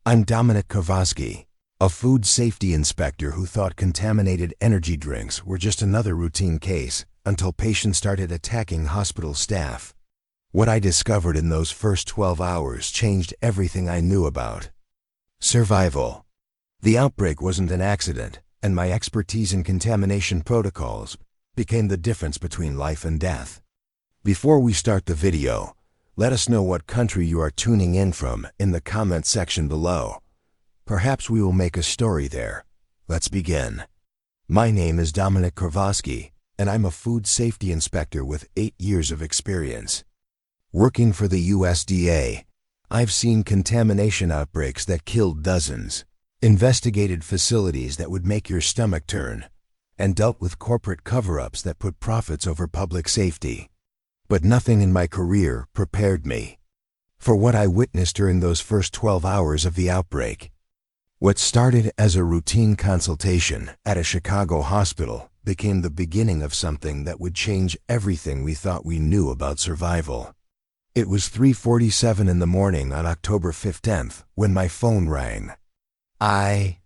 I'm Dominic Kovaski, a food safety inspector who thought contaminated energy drinks were just another routine case until patients started attacking hospital staff. What I discovered in those first 12 hours changed everything I knew about survival. The outbreak wasn't an accident, and my expertise in contamination protocols became the difference between life and death. Before we start the video, let us know what country you are tuning in from in the comment section below. Perhaps we will make a story there. Let's begin. My name is Dominic Kovaski, and I'm a food safety inspector with 8 years of experience. Working for the USDA, I've seen contamination outbreaks that killed dozens, investigated facilities that would make your stomach turn, and dealt with corporate cover-ups that put profits over public safety. But nothing in my career prepared me for what I witnessed during those first 12 hours of the outbreak. What started as a routine consultation at a Chicago hospital became the beginning of something that would change everything we thought we knew about survival. It was 3:47 in the morning on October 15th when my phone rang. I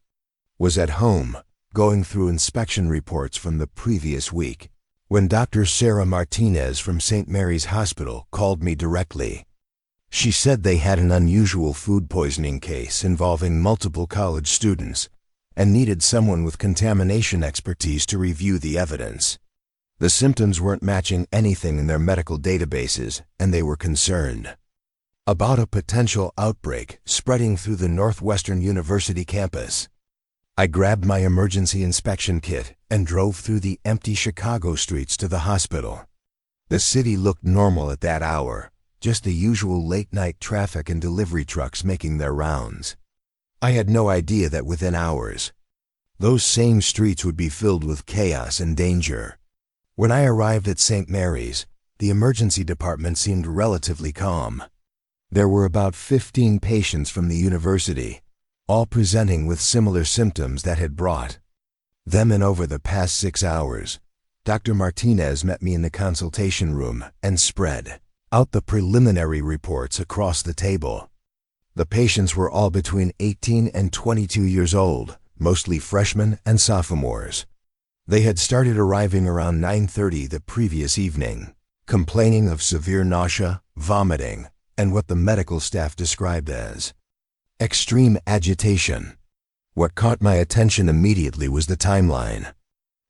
was at home, going through inspection reports from the previous week, when Dr. Sarah Martinez from St. Mary's Hospital called me directly. She said they had an unusual food poisoning case involving multiple college students and needed someone with contamination expertise to review the evidence. The symptoms weren't matching anything in their medical databases, and they were concerned about a potential outbreak spreading through the Northwestern University campus. I grabbed my emergency inspection kit and drove through the empty Chicago streets to the hospital. The city looked normal at that hour, just the usual late-night traffic and delivery trucks making their rounds. I had no idea that within hours, those same streets would be filled with chaos and danger. When I arrived at St. Mary's, the emergency department seemed relatively calm. There were about 15 patients from the university, all presenting with similar symptoms that had brought them in over the past 6 hours. Dr. Martinez met me in the consultation room and spread out the preliminary reports across the table. The patients were all between 18 and 22 years old, mostly freshmen and sophomores. They had started arriving around 9:30 the previous evening, complaining of severe nausea, vomiting, and what the medical staff described as extreme agitation. What caught my attention immediately was the timeline.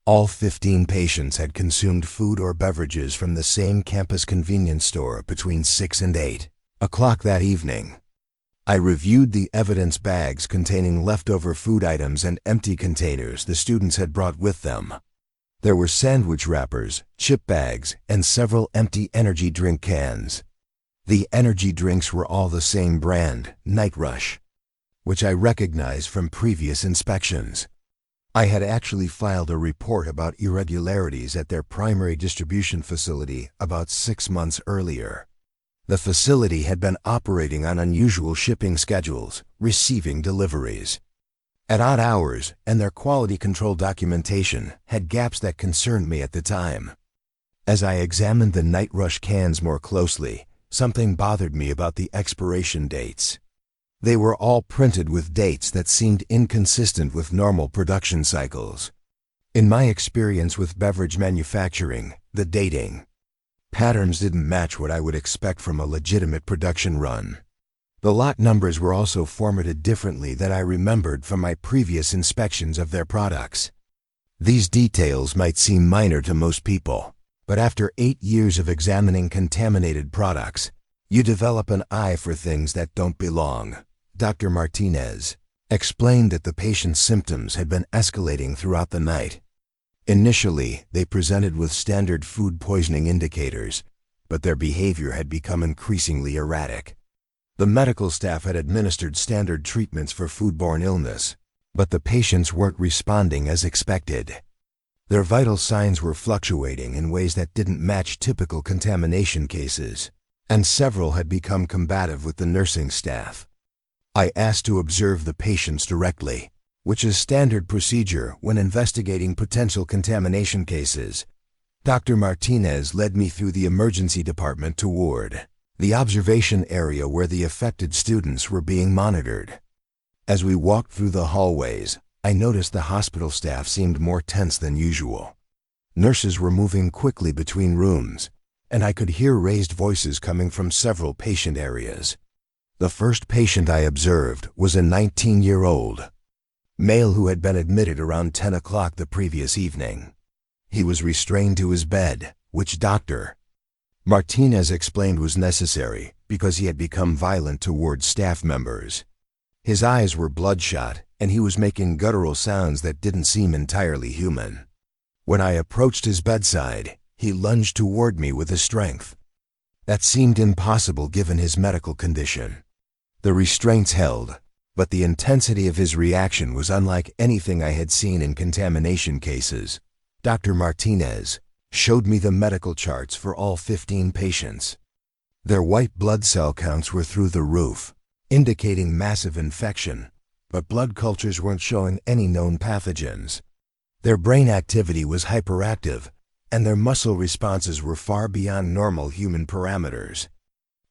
All 15 patients had consumed food or beverages from the same campus convenience store between 6 and 8 o'clock that evening. I reviewed the evidence bags containing leftover food items and empty containers the students had brought with them. There were sandwich wrappers, chip bags, and several empty energy drink cans. The energy drinks were all the same brand, Night Rush, which I recognized from previous inspections. I had actually filed a report about irregularities at their primary distribution facility about 6 months earlier. The facility had been operating on unusual shipping schedules, receiving deliveries at odd hours, and their quality control documentation had gaps that concerned me at the time. As I examined the Night Rush cans more closely, something bothered me about the expiration dates. They were all printed with dates that seemed inconsistent with normal production cycles. In my experience with beverage manufacturing, the dating patterns didn't match what I would expect from a legitimate production run. The lot numbers were also formatted differently than I remembered from my previous inspections of their products. These details might seem minor to most people, but after 8 years of examining contaminated products, you develop an eye for things that don't belong. Dr. Martinez explained that the patient's symptoms had been escalating throughout the night. Initially, they presented with standard food poisoning indicators, but their behavior had become increasingly erratic. The medical staff had administered standard treatments for foodborne illness, but the patients weren't responding as expected. Their vital signs were fluctuating in ways that didn't match typical contamination cases, and several had become combative with the nursing staff. I asked to observe the patients directly, which is standard procedure when investigating potential contamination cases. Dr. Martinez led me through the emergency department toward the observation area where the affected students were being monitored. As we walked through the hallways, I noticed the hospital staff seemed more tense than usual. Nurses were moving quickly between rooms, and I could hear raised voices coming from several patient areas. The first patient I observed was a 19-year-old male who had been admitted around 10 o'clock the previous evening. He was restrained to his bed, which Dr. Martinez explained was necessary because he had become violent towards staff members. His eyes were bloodshot, and he was making guttural sounds that didn't seem entirely human. When I approached his bedside, he lunged toward me with a strength that seemed impossible given his medical condition. The restraints held, but the intensity of his reaction was unlike anything I had seen in contamination cases. Dr. Martinez showed me the medical charts for all 15 patients. Their white blood cell counts were through the roof, indicating massive infection, but blood cultures weren't showing any known pathogens. Their brain activity was hyperactive, and their muscle responses were far beyond normal human parameters.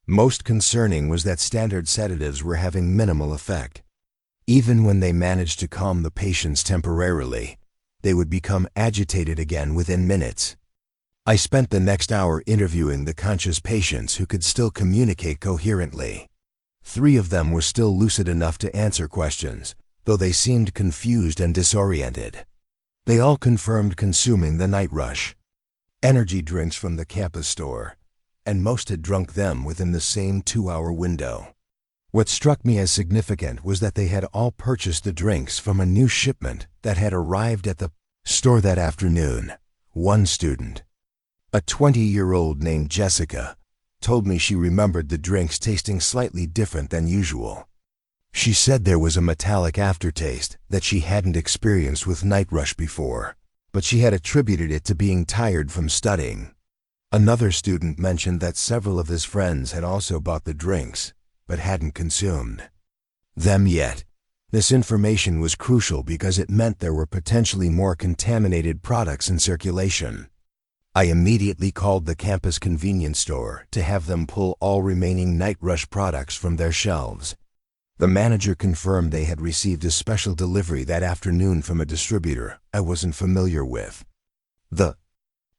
Most concerning was that standard sedatives were having minimal effect. Even when they managed to calm the patients temporarily, they would become agitated again within minutes. I spent the next hour interviewing the conscious patients who could still communicate coherently. 3 of them were still lucid enough to answer questions, though they seemed confused and disoriented. They all confirmed consuming the night rush energy drinks from the campus store, and most had drunk them within the same 2-hour window. What struck me as significant was that they had all purchased the drinks from a new shipment that had arrived at the store that afternoon. One student, a 20-year-old named Jessica, told me she remembered the drinks tasting slightly different than usual. She said there was a metallic aftertaste that she hadn't experienced with night rush before, but she had attributed it to being tired from studying. Another student mentioned that several of his friends had also bought the drinks, but hadn't consumed them yet. This information was crucial because it meant there were potentially more contaminated products in circulation. I immediately called the campus convenience store to have them pull all remaining night rush products from their shelves. The manager confirmed they had received a special delivery that afternoon from a distributor I wasn't familiar with. The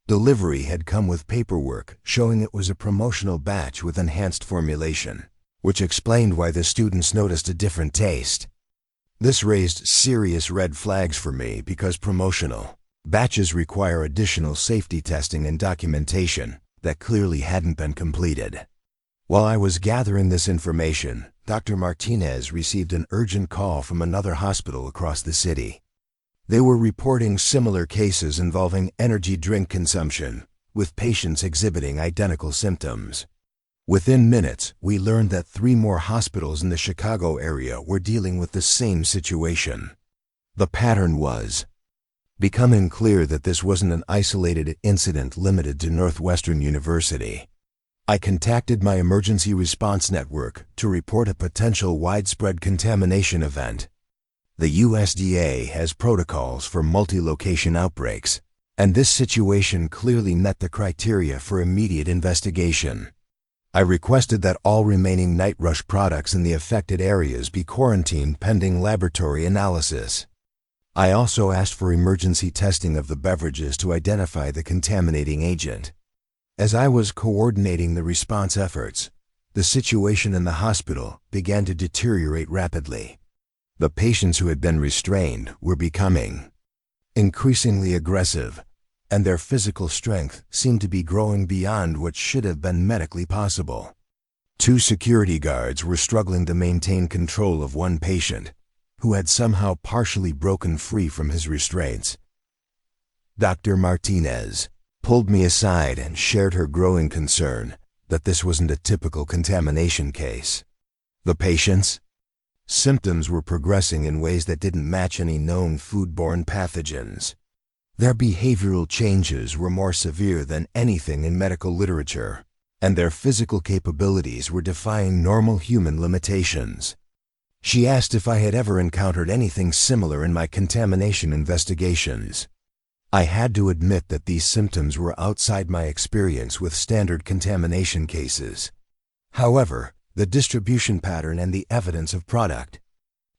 delivery had come with paperwork showing it was a promotional batch with enhanced formulation, which explained why the students noticed a different taste. This raised serious red flags for me because promotional batches require additional safety testing and documentation that clearly hadn't been completed. While I was gathering this information, Dr. Martinez received an urgent call from another hospital across the city. They were reporting similar cases involving energy drink consumption, with patients exhibiting identical symptoms. Within minutes, we learned that 3 more hospitals in the Chicago area were dealing with the same situation. The pattern was becoming clear that this wasn't an isolated incident limited to Northwestern University. I contacted my emergency response network to report a potential widespread contamination event. The USDA has protocols for multi-location outbreaks, and this situation clearly met the criteria for immediate investigation. I requested that all remaining night rush products in the affected areas be quarantined pending laboratory analysis. I also asked for emergency testing of the beverages to identify the contaminating agent. As I was coordinating the response efforts, the situation in the hospital began to deteriorate rapidly. The patients who had been restrained were becoming increasingly aggressive, and their physical strength seemed to be growing beyond what should have been medically possible. 2 security guards were struggling to maintain control of one patient, who had somehow partially broken free from his restraints. Dr. Martinez pulled me aside and shared her growing concern that this wasn't a typical contamination case. The patient's symptoms were progressing in ways that didn't match any known foodborne pathogens. Their behavioral changes were more severe than anything in medical literature, and their physical capabilities were defying normal human limitations. She asked if I had ever encountered anything similar in my contamination investigations. I had to admit that these symptoms were outside my experience with standard contamination cases. However, the distribution pattern and the evidence of product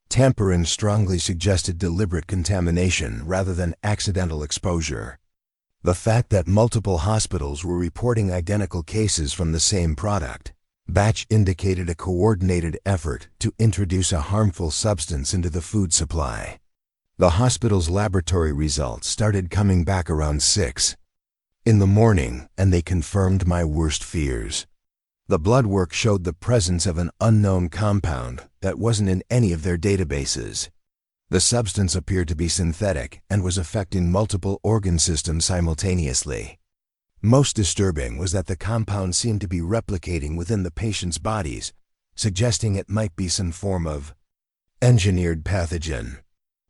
Tampering strongly suggested deliberate contamination rather than accidental exposure. The fact that multiple hospitals were reporting identical cases from the same product batch indicated a coordinated effort to introduce a harmful substance into the food supply. The hospital's laboratory results started coming back around 6 in the morning, and they confirmed my worst fears. The blood work showed the presence of an unknown compound that wasn't in any of their databases. The substance appeared to be synthetic and was affecting multiple organ systems simultaneously. Most disturbing was that the compound seemed to be replicating within the patient's bodies, suggesting it might be some form of engineered pathogen.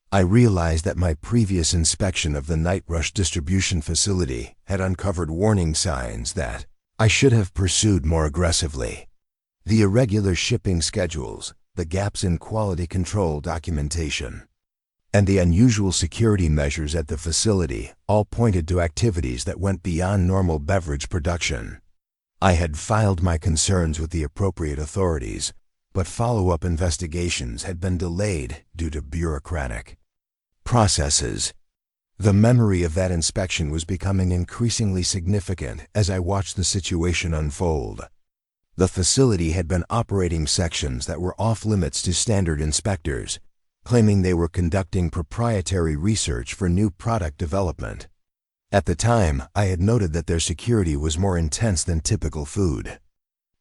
I realized that my previous inspection of the Night Rush distribution facility had uncovered warning signs that I should have pursued more aggressively. The irregular shipping schedules, the gaps in quality control documentation, and the unusual security measures at the facility all pointed to activities that went beyond normal beverage production. I had filed my concerns with the appropriate authorities, but follow-up investigations had been delayed due to bureaucratic processes. The memory of that inspection was becoming increasingly significant as I watched the situation unfold. The facility had been operating sections that were off-limits to standard inspectors, claiming they were conducting proprietary research for new product development. At the time, I had noted that their security was more intense than typical food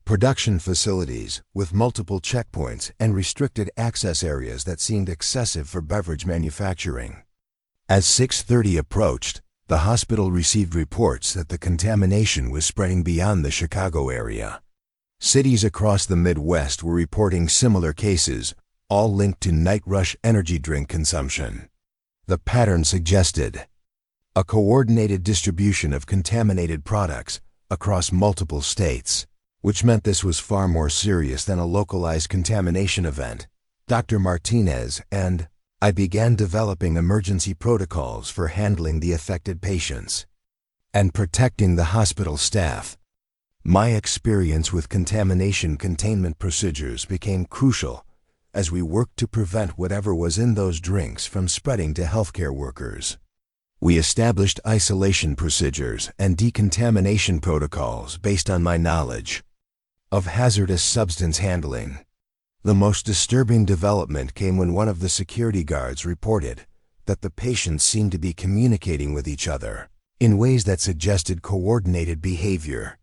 production facilities, with multiple checkpoints and restricted access areas that seemed excessive for beverage manufacturing. As 6:30 approached, the hospital received reports that the contamination was spreading beyond the Chicago area. Cities across the Midwest were reporting similar cases, all linked to Night Rush energy drink consumption. The pattern suggested a coordinated distribution of contaminated products across multiple states, which meant this was far more serious than a localized contamination event. Dr. Martinez and I began developing emergency protocols for handling the affected patients and protecting the hospital staff. My experience with contamination containment procedures became crucial as we worked to prevent whatever was in those drinks from spreading to healthcare workers. We established isolation procedures and decontamination protocols based on my knowledge of hazardous substance handling. The most disturbing development came when one of the security guards reported that the patients seemed to be communicating with each other in ways that suggested coordinated behavior.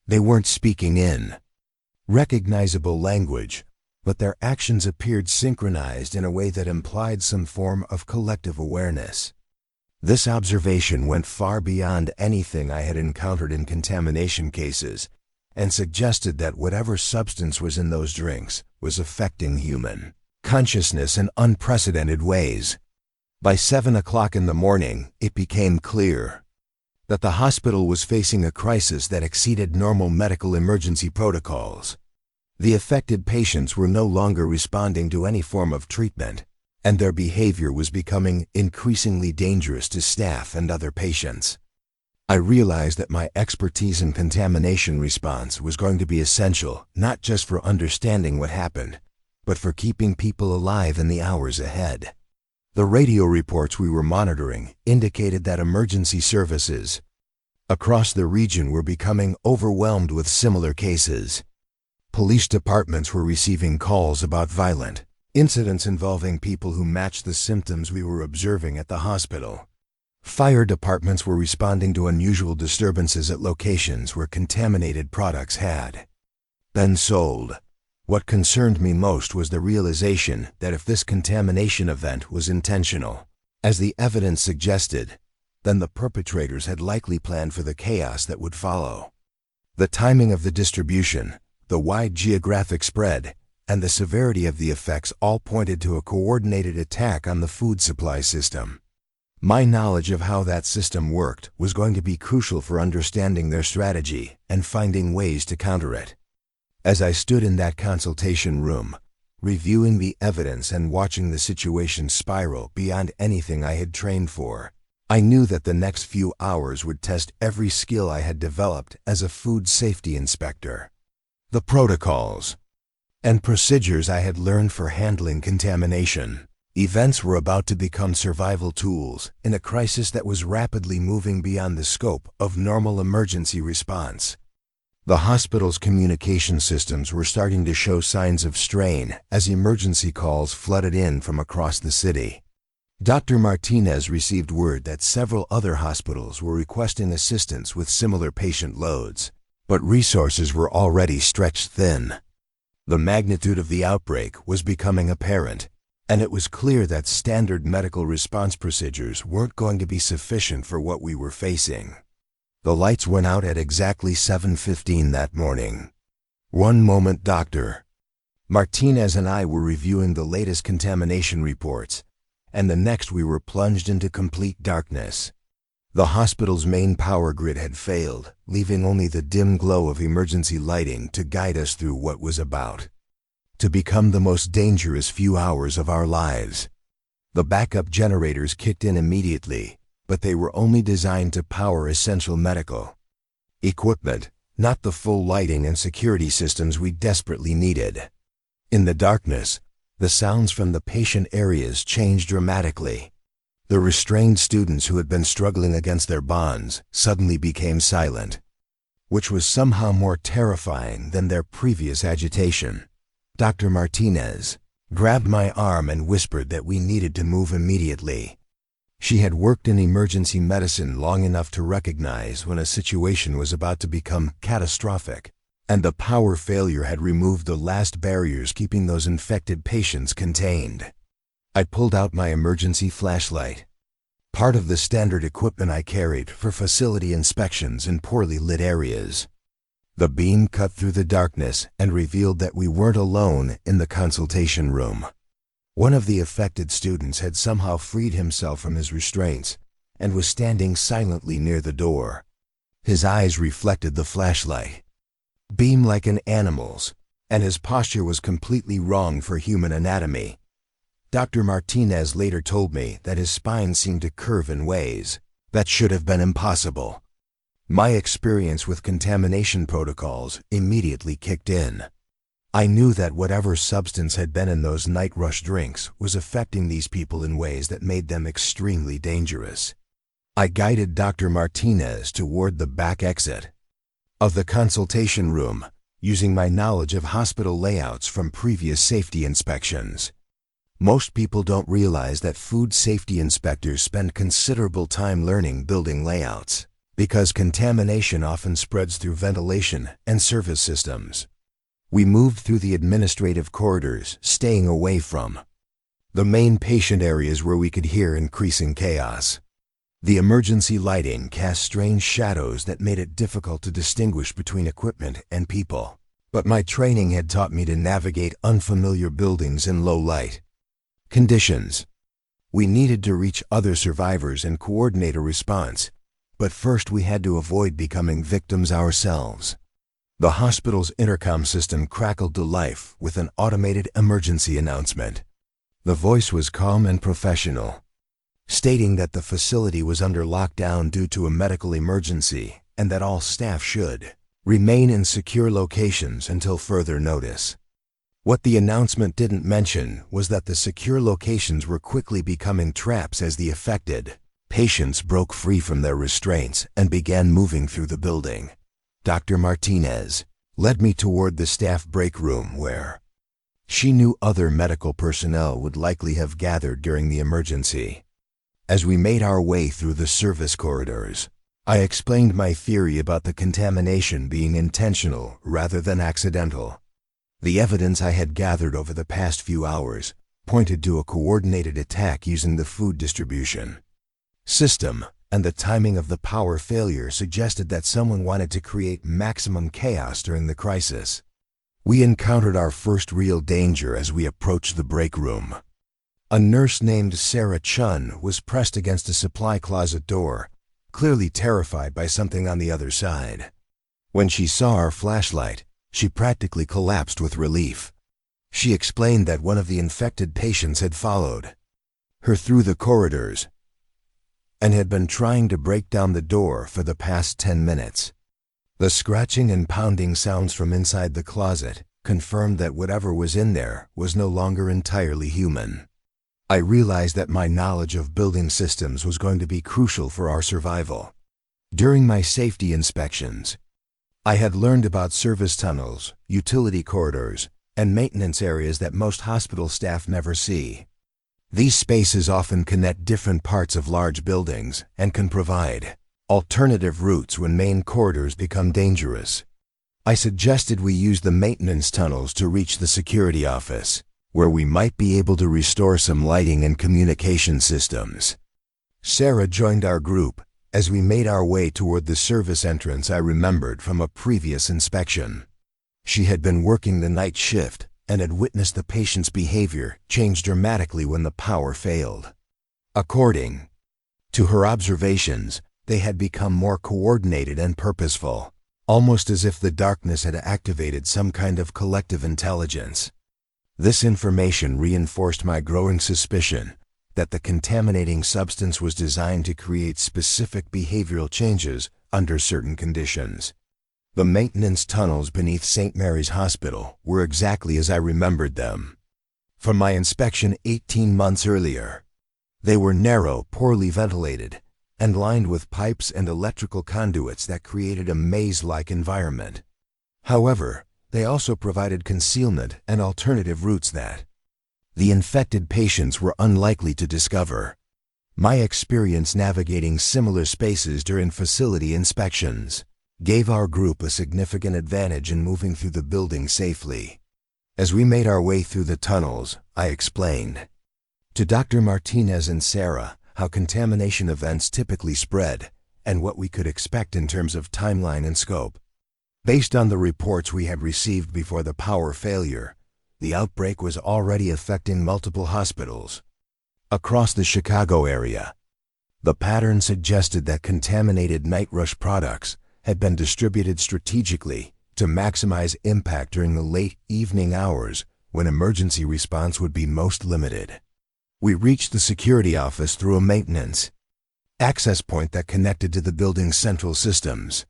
They weren't speaking in recognizable language, but their actions appeared synchronized in a way that implied some form of collective awareness. This observation went far beyond anything I had encountered in contamination cases and suggested that whatever substance was in those drinks was affecting human consciousness in unprecedented ways. By 7 o'clock in the morning, it became clear that the hospital was facing a crisis that exceeded normal medical emergency protocols. The affected patients were no longer responding to any form of treatment, and their behavior was becoming increasingly dangerous to staff and other patients. I realized that my expertise in contamination response was going to be essential, not just for understanding what happened, but for keeping people alive in the hours ahead. The radio reports we were monitoring indicated that emergency services across the region were becoming overwhelmed with similar cases. Police departments were receiving calls about violent incidents involving people who matched the symptoms we were observing at the hospital. Fire departments were responding to unusual disturbances at locations where contaminated products had been sold. What concerned me most was the realization that if this contamination event was intentional, as the evidence suggested, then the perpetrators had likely planned for the chaos that would follow. The timing of the distribution, the wide geographic spread, and the severity of the effects all pointed to a coordinated attack on the food supply system. My knowledge of how that system worked was going to be crucial for understanding their strategy and finding ways to counter it. As I stood in that consultation room, reviewing the evidence and watching the situation spiral beyond anything I had trained for, I knew that the next few hours would test every skill I had developed as a food safety inspector. The protocols and procedures I had learned for handling contamination. Events were about to become survival tools in a crisis that was rapidly moving beyond the scope of normal emergency response. The hospital's communication systems were starting to show signs of strain as emergency calls flooded in from across the city. Dr. Martinez received word that several other hospitals were requesting assistance with similar patient loads, but resources were already stretched thin. The magnitude of the outbreak was becoming apparent, and it was clear that standard medical response procedures weren't going to be sufficient for what we were facing. The lights went out at exactly 7:15 that morning. One moment, Dr. Martinez and I were reviewing the latest contamination reports, and the next we were plunged into complete darkness. The hospital's main power grid had failed, leaving only the dim glow of emergency lighting to guide us through what was about to become the most dangerous few hours of our lives. The backup generators kicked in immediately, but they were only designed to power essential medical equipment, not the full lighting and security systems we desperately needed. In the darkness, the sounds from the patient areas changed dramatically. The restrained students who had been struggling against their bonds suddenly became silent, which was somehow more terrifying than their previous agitation. Dr. Martinez grabbed my arm and whispered that we needed to move immediately. She had worked in emergency medicine long enough to recognize when a situation was about to become catastrophic, and the power failure had removed the last barriers keeping those infected patients contained. I pulled out my emergency flashlight, part of the standard equipment I carried for facility inspections in poorly lit areas. The beam cut through the darkness and revealed that we weren't alone in the consultation room. One of the affected students had somehow freed himself from his restraints and was standing silently near the door. His eyes reflected the flashlight beam like an animal's, and his posture was completely wrong for human anatomy. Dr. Martinez later told me that his spine seemed to curve in ways that should have been impossible. My experience with contamination protocols immediately kicked in. I knew that whatever substance had been in those night rush drinks was affecting these people in ways that made them extremely dangerous. I guided Dr. Martinez toward the back exit of the consultation room, using my knowledge of hospital layouts from previous safety inspections. Most people don't realize that food safety inspectors spend considerable time learning building layouts, because contamination often spreads through ventilation and service systems. We moved through the administrative corridors, staying away from the main patient areas where we could hear increasing chaos. The emergency lighting cast strange shadows that made it difficult to distinguish between equipment and people, but my training had taught me to navigate unfamiliar buildings in low light conditions. We needed to reach other survivors and coordinate a response, but first we had to avoid becoming victims ourselves. The hospital's intercom system crackled to life with an automated emergency announcement. The voice was calm and professional, stating that the facility was under lockdown due to a medical emergency and that all staff should remain in secure locations until further notice. What the announcement didn't mention was that the secure locations were quickly becoming traps as the affected patients broke free from their restraints and began moving through the building. Dr. Martinez led me toward the staff break room where she knew other medical personnel would likely have gathered during the emergency. As we made our way through the service corridors, I explained my theory about the contamination being intentional rather than accidental. The evidence I had gathered over the past few hours pointed to a coordinated attack using the food distribution system, and the timing of the power failure suggested that someone wanted to create maximum chaos during the crisis. We encountered our first real danger as we approached the break room. A nurse named Sarah Chun was pressed against a supply closet door, clearly terrified by something on the other side. When she saw our flashlight, she practically collapsed with relief. She explained that one of the infected patients had followed her through the corridors and had been trying to break down the door for the past 10 minutes. The scratching and pounding sounds from inside the closet confirmed that whatever was in there was no longer entirely human. I realized that my knowledge of building systems was going to be crucial for our survival. During my safety inspections, I had learned about service tunnels, utility corridors, and maintenance areas that most hospital staff never see. These spaces often connect different parts of large buildings and can provide alternative routes when main corridors become dangerous. I suggested we use the maintenance tunnels to reach the security office, where we might be able to restore some lighting and communication systems. Sarah joined our group as we made our way toward the service entrance I remembered from a previous inspection. She had been working the night shift and had witnessed the patient's behavior change dramatically when the power failed. According to her observations, they had become more coordinated and purposeful, almost as if the darkness had activated some kind of collective intelligence. This information reinforced my growing suspicion that the contaminating substance was designed to create specific behavioral changes under certain conditions. The maintenance tunnels beneath St. Mary's Hospital were exactly as I remembered them from my inspection 18 months earlier. They were narrow, poorly ventilated, and lined with pipes and electrical conduits that created a maze-like environment. However, they also provided concealment and alternative routes that the infected patients were unlikely to discover. My experience navigating similar spaces during facility inspections gave our group a significant advantage in moving through the building safely. As we made our way through the tunnels, I explained to Dr. Martinez and Sarah how contamination events typically spread and what we could expect in terms of timeline and scope. Based on the reports we had received before the power failure, the outbreak was already affecting multiple hospitals across the Chicago area. The pattern suggested that contaminated night rush products had been distributed strategically to maximize impact during the late evening hours when emergency response would be most limited. We reached the security office through a maintenance access point that connected to the building's central systems.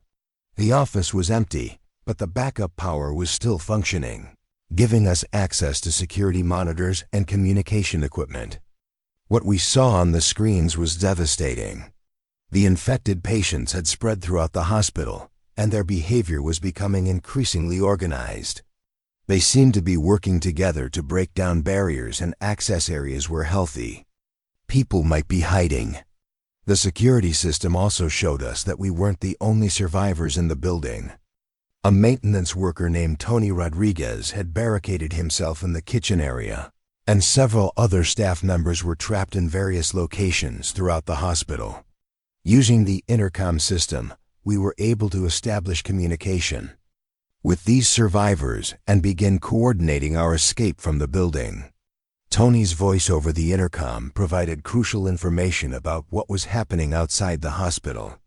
The office was empty, but the backup power was still functioning, giving us access to security monitors and communication equipment. What we saw on the screens was devastating. The infected patients had spread throughout the hospital, and their behavior was becoming increasingly organized. They seemed to be working together to break down barriers and access areas where healthy people might be hiding. The security system also showed us that we weren't the only survivors in the building. A maintenance worker named Tony Rodriguez had barricaded himself in the kitchen area, and several other staff members were trapped in various locations throughout the hospital. Using the intercom system, we were able to establish communication with these survivors and begin coordinating our escape from the building. Tony's voice over the intercom provided crucial information about what was happening outside the hospital.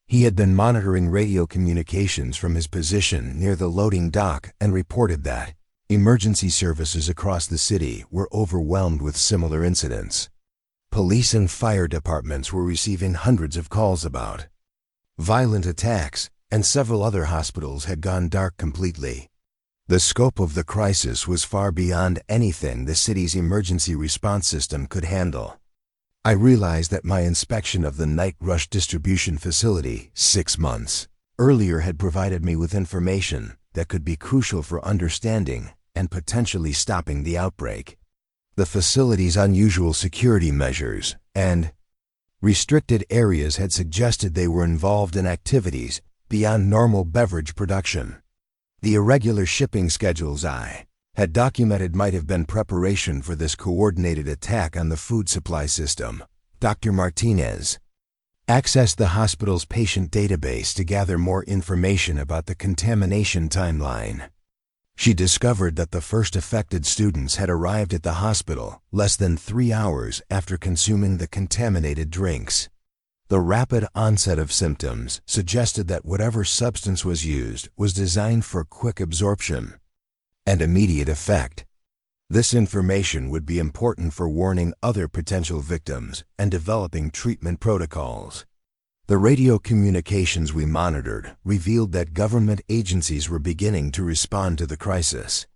He had been monitoring radio communications from his position near the loading dock and reported that emergency services across the city were overwhelmed with similar incidents. Police and fire departments were receiving hundreds of calls about violent attacks, and several other hospitals had gone dark completely. The scope of the crisis was far beyond anything the city's emergency response system could handle. I realized that my inspection of the night rush distribution facility 6 months earlier had provided me with information that could be crucial for understanding and potentially stopping the outbreak. The facility's unusual security measures and restricted areas had suggested they were involved in activities beyond normal beverage production. The irregular shipping schedules I had documented might have been preparation for this coordinated attack on the food supply system. Dr. Martinez accessed the hospital's patient database to gather more information about the contamination timeline. She discovered that the first affected students had arrived at the hospital less than 3 hours after consuming the contaminated drinks. The rapid onset of symptoms suggested that whatever substance was used was designed for quick absorption and immediate effect. This information would be important for warning other potential victims and developing treatment protocols. The radio communications we monitored revealed that government agencies were beginning to respond to the crisis.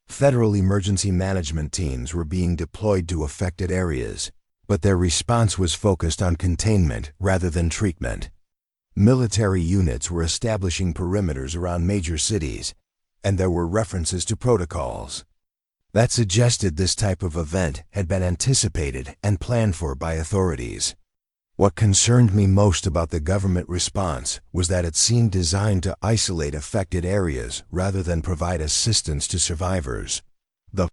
Federal emergency management teams were being deployed to affected areas, but their response was focused on containment rather than treatment. Military units were establishing perimeters around major cities, and there were references to protocols that suggested this type of event had been anticipated and planned for by authorities. What concerned me most about the government response was that it seemed designed to isolate affected areas rather than provide assistance to survivors. The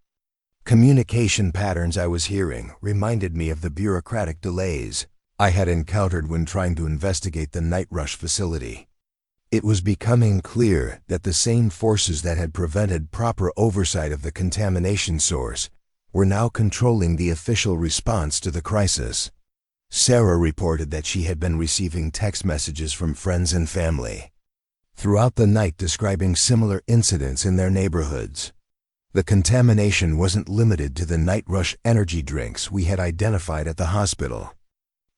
communication patterns I was hearing reminded me of the bureaucratic delays I had encountered when trying to investigate the night rush facility. It was becoming clear that the same forces that had prevented proper oversight of the contamination source were now controlling the official response to the crisis. Sarah reported that she had been receiving text messages from friends and family throughout the night describing similar incidents in their neighborhoods. The contamination wasn't limited to the night rush energy drinks we had identified at the hospital.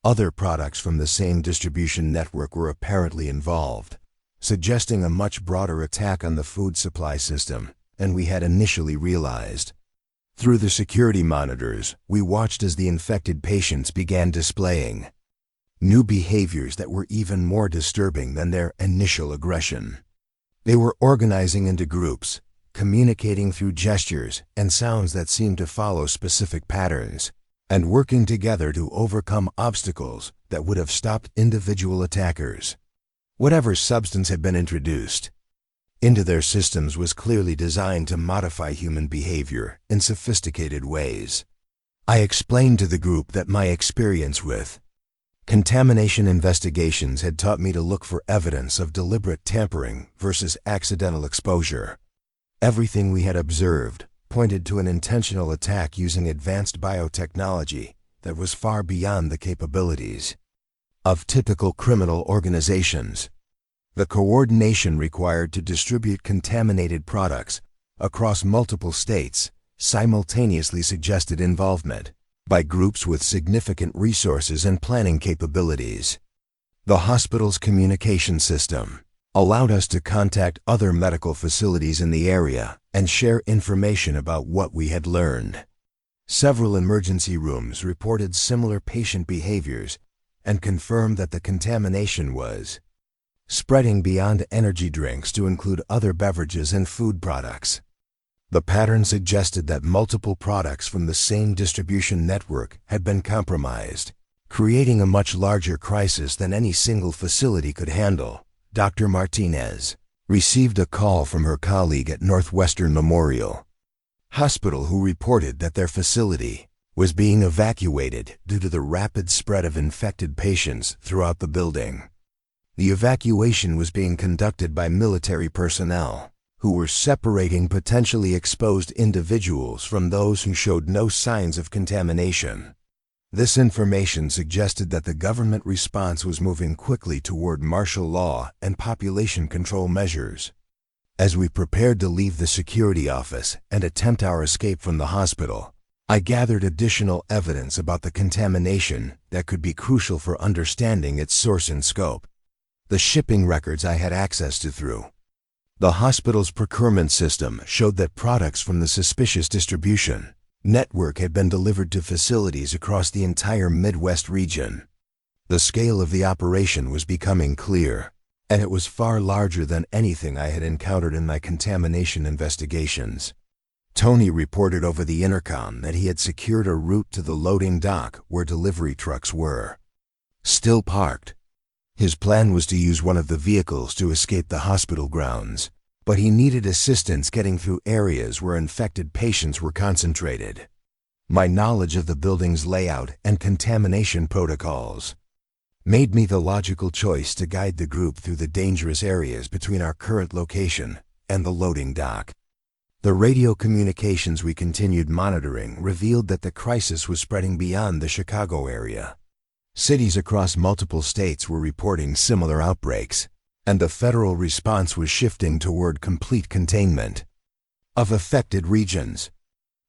Other products from the same distribution network were apparently involved, suggesting a much broader attack on the food supply system than we had initially realized. Through the security monitors, we watched as the infected patients began displaying new behaviors that were even more disturbing than their initial aggression. They were organizing into groups, communicating through gestures and sounds that seemed to follow specific patterns, and working together to overcome obstacles that would have stopped individual attackers. Whatever substance had been introduced into their systems was clearly designed to modify human behavior in sophisticated ways. I explained to the group that my experience with contamination investigations had taught me to look for evidence of deliberate tampering versus accidental exposure. Everything we had observed pointed to an intentional attack using advanced biotechnology that was far beyond the capabilities of typical criminal organizations. The coordination required to distribute contaminated products across multiple states simultaneously suggested involvement by groups with significant resources and planning capabilities. The hospital's communication system allowed us to contact other medical facilities in the area and share information about what we had learned. Several emergency rooms reported similar patient behaviors and confirmed that the contamination was spreading beyond energy drinks to include other beverages and food products. The pattern suggested that multiple products from the same distribution network had been compromised, creating a much larger crisis than any single facility could handle. Dr. Martinez received a call from her colleague at Northwestern Memorial Hospital who reported that their facility was being evacuated due to the rapid spread of infected patients throughout the building. The evacuation was being conducted by military personnel who were separating potentially exposed individuals from those who showed no signs of contamination. This information suggested that the government response was moving quickly toward martial law and population control measures. As we prepared to leave the security office and attempt our escape from the hospital, I gathered additional evidence about the contamination that could be crucial for understanding its source and scope. The shipping records I had access to through the hospital's procurement system showed that products from the suspicious distribution network had been delivered to facilities across the entire Midwest region. The scale of the operation was becoming clear, and it was far larger than anything I had encountered in my contamination investigations. Tony reported over the intercom that he had secured a route to the loading dock where delivery trucks were still parked. His plan was to use one of the vehicles to escape the hospital grounds, but he needed assistance getting through areas where infected patients were concentrated. My knowledge of the building's layout and contamination protocols made me the logical choice to guide the group through the dangerous areas between our current location and the loading dock. The radio communications we continued monitoring revealed that the crisis was spreading beyond the Chicago area. Cities across multiple states were reporting similar outbreaks, and the federal response was shifting toward complete containment of affected regions.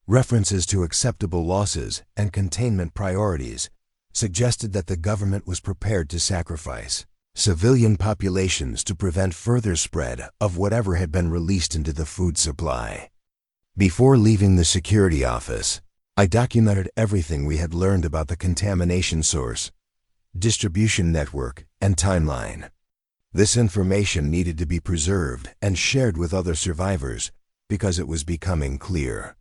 References to acceptable losses and containment priorities suggested that the government was prepared to sacrifice civilian populations to prevent further spread of whatever had been released into the food supply. Before leaving the security office, I documented everything we had learned about the contamination source, distribution network, and timeline. This information needed to be preserved and shared with other survivors because it was becoming clear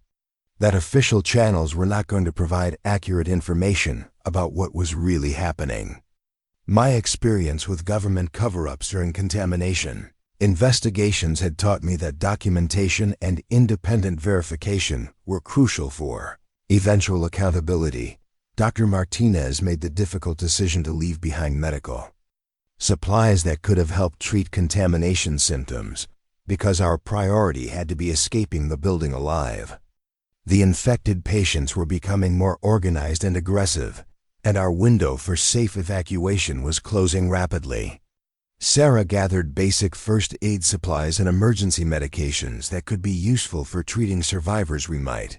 that official channels were not going to provide accurate information about what was really happening. My experience with government cover-ups during contamination investigations had taught me that documentation and independent verification were crucial for eventual accountability. Dr. Martinez made the difficult decision to leave behind medical supplies that could have helped treat contamination symptoms because our priority had to be escaping the building alive. The infected patients were becoming more organized and aggressive, and our window for safe evacuation was closing rapidly. Sarah gathered basic first aid supplies and emergency medications that could be useful for treating survivors we might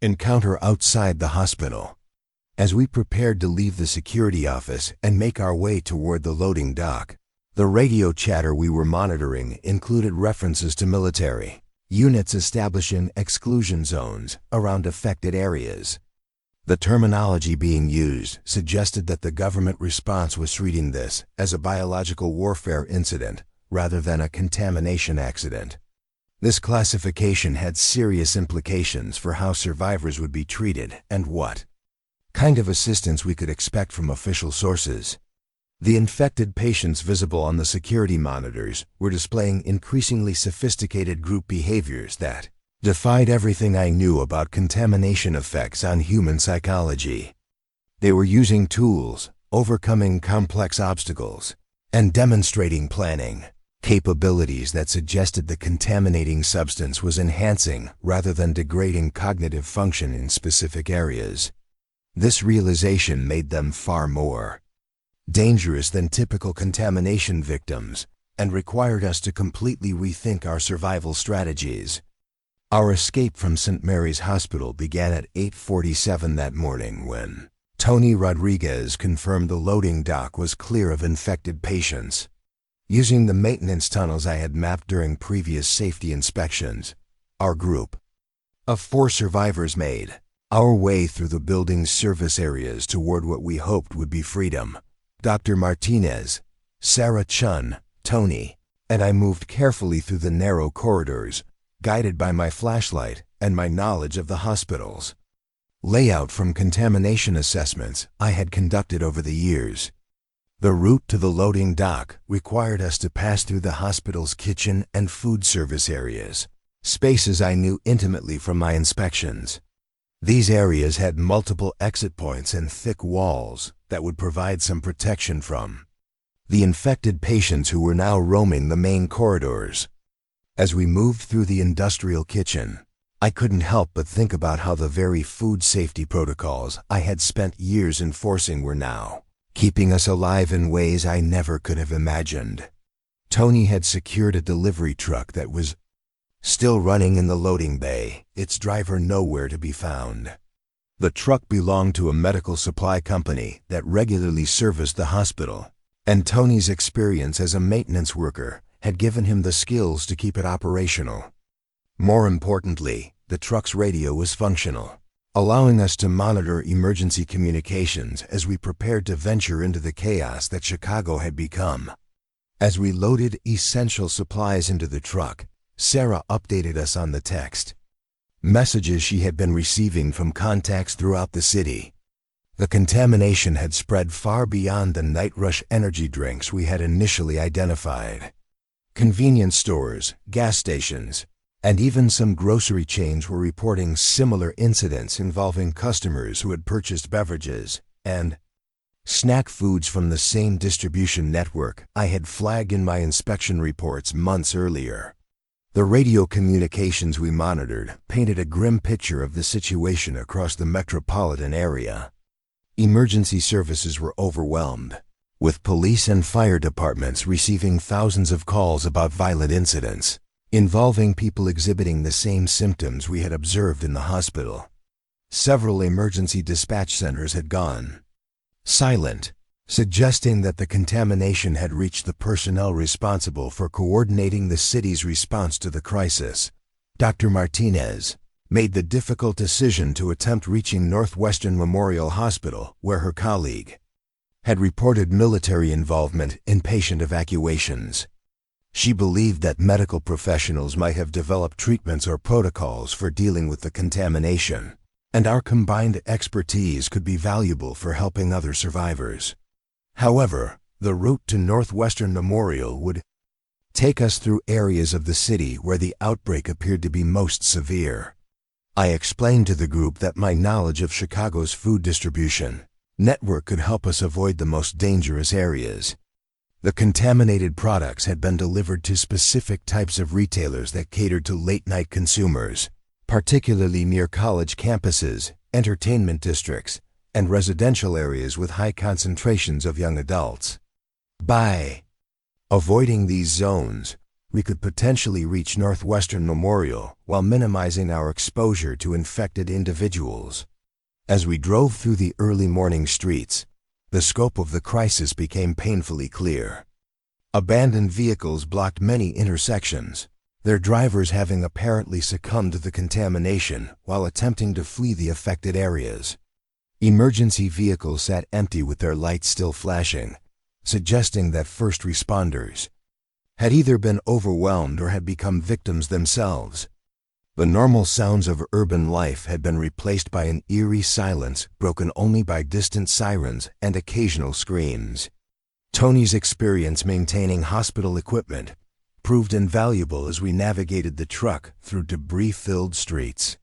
encounter outside the hospital. As we prepared to leave the security office and make our way toward the loading dock, the radio chatter we were monitoring included references to military units establishing exclusion zones around affected areas. The terminology being used suggested that the government response was treating this as a biological warfare incident rather than a contamination accident. This classification had serious implications for how survivors would be treated and what kind of assistance we could expect from official sources. The infected patients visible on the security monitors were displaying increasingly sophisticated group behaviors that defied everything I knew about contamination effects on human psychology. They were using tools, overcoming complex obstacles, and demonstrating planning capabilities that suggested the contaminating substance was enhancing rather than degrading cognitive function in specific areas. This realization made them far more dangerous than typical contamination victims and required us to completely rethink our survival strategies. Our escape from St. Mary's Hospital began at 8:47 that morning when Tony Rodriguez confirmed the loading dock was clear of infected patients. Using the maintenance tunnels I had mapped during previous safety inspections, our group of 4 survivors made our way through the building's service areas toward what we hoped would be freedom. Dr. Martinez, Sarah Chun, Tony, and I moved carefully through the narrow corridors, guided by my flashlight and my knowledge of the hospital's layout from contamination assessments I had conducted over the years. The route to the loading dock required us to pass through the hospital's kitchen and food service areas, spaces I knew intimately from my inspections. These areas had multiple exit points and thick walls that would provide some protection from the infected patients who were now roaming the main corridors. As we moved through the industrial kitchen, I couldn't help but think about how the very food safety protocols I had spent years enforcing were now keeping us alive in ways I never could have imagined. Tony had secured a delivery truck that was still running in the loading bay, its driver nowhere to be found. The truck belonged to a medical supply company that regularly serviced the hospital, and Tony's experience as a maintenance worker had given him the skills to keep it operational. More importantly, the truck's radio was functional, allowing us to monitor emergency communications as we prepared to venture into the chaos that Chicago had become. As we loaded essential supplies into the truck, Sarah updated us on the text messages she had been receiving from contacts throughout the city. The contamination had spread far beyond the night rush energy drinks we had initially identified. Convenience stores, gas stations, and even some grocery chains were reporting similar incidents involving customers who had purchased beverages and snack foods from the same distribution network I had flagged in my inspection reports months earlier. The radio communications we monitored painted a grim picture of the situation across the metropolitan area. Emergency services were overwhelmed, with police and fire departments receiving thousands of calls about violent incidents involving people exhibiting the same symptoms we had observed in the hospital. Several emergency dispatch centers had gone silent, suggesting that the contamination had reached the personnel responsible for coordinating the city's response to the crisis. Dr. Martinez, made the difficult decision to attempt reaching Northwestern Memorial Hospital, where her colleague had reported military involvement in patient evacuations. She believed that medical professionals might have developed treatments or protocols for dealing with the contamination, and our combined expertise could be valuable for helping other survivors. However, the route to Northwestern Memorial would take us through areas of the city where the outbreak appeared to be most severe. I explained to the group that my knowledge of Chicago's food distribution network could help us avoid the most dangerous areas. The contaminated products had been delivered to specific types of retailers that catered to late-night consumers, particularly near college campuses, entertainment districts, and residential areas with high concentrations of young adults. By avoiding these zones, we could potentially reach Northwestern Memorial while minimizing our exposure to infected individuals. As we drove through the early morning streets, the scope of the crisis became painfully clear. Abandoned vehicles blocked many intersections, their drivers having apparently succumbed to the contamination while attempting to flee the affected areas. Emergency vehicles sat empty with their lights still flashing, suggesting that first responders had either been overwhelmed or had become victims themselves. The normal sounds of urban life had been replaced by an eerie silence broken only by distant sirens and occasional screams. Tony's experience maintaining hospital equipment proved invaluable as we navigated the truck through debris-filled streets.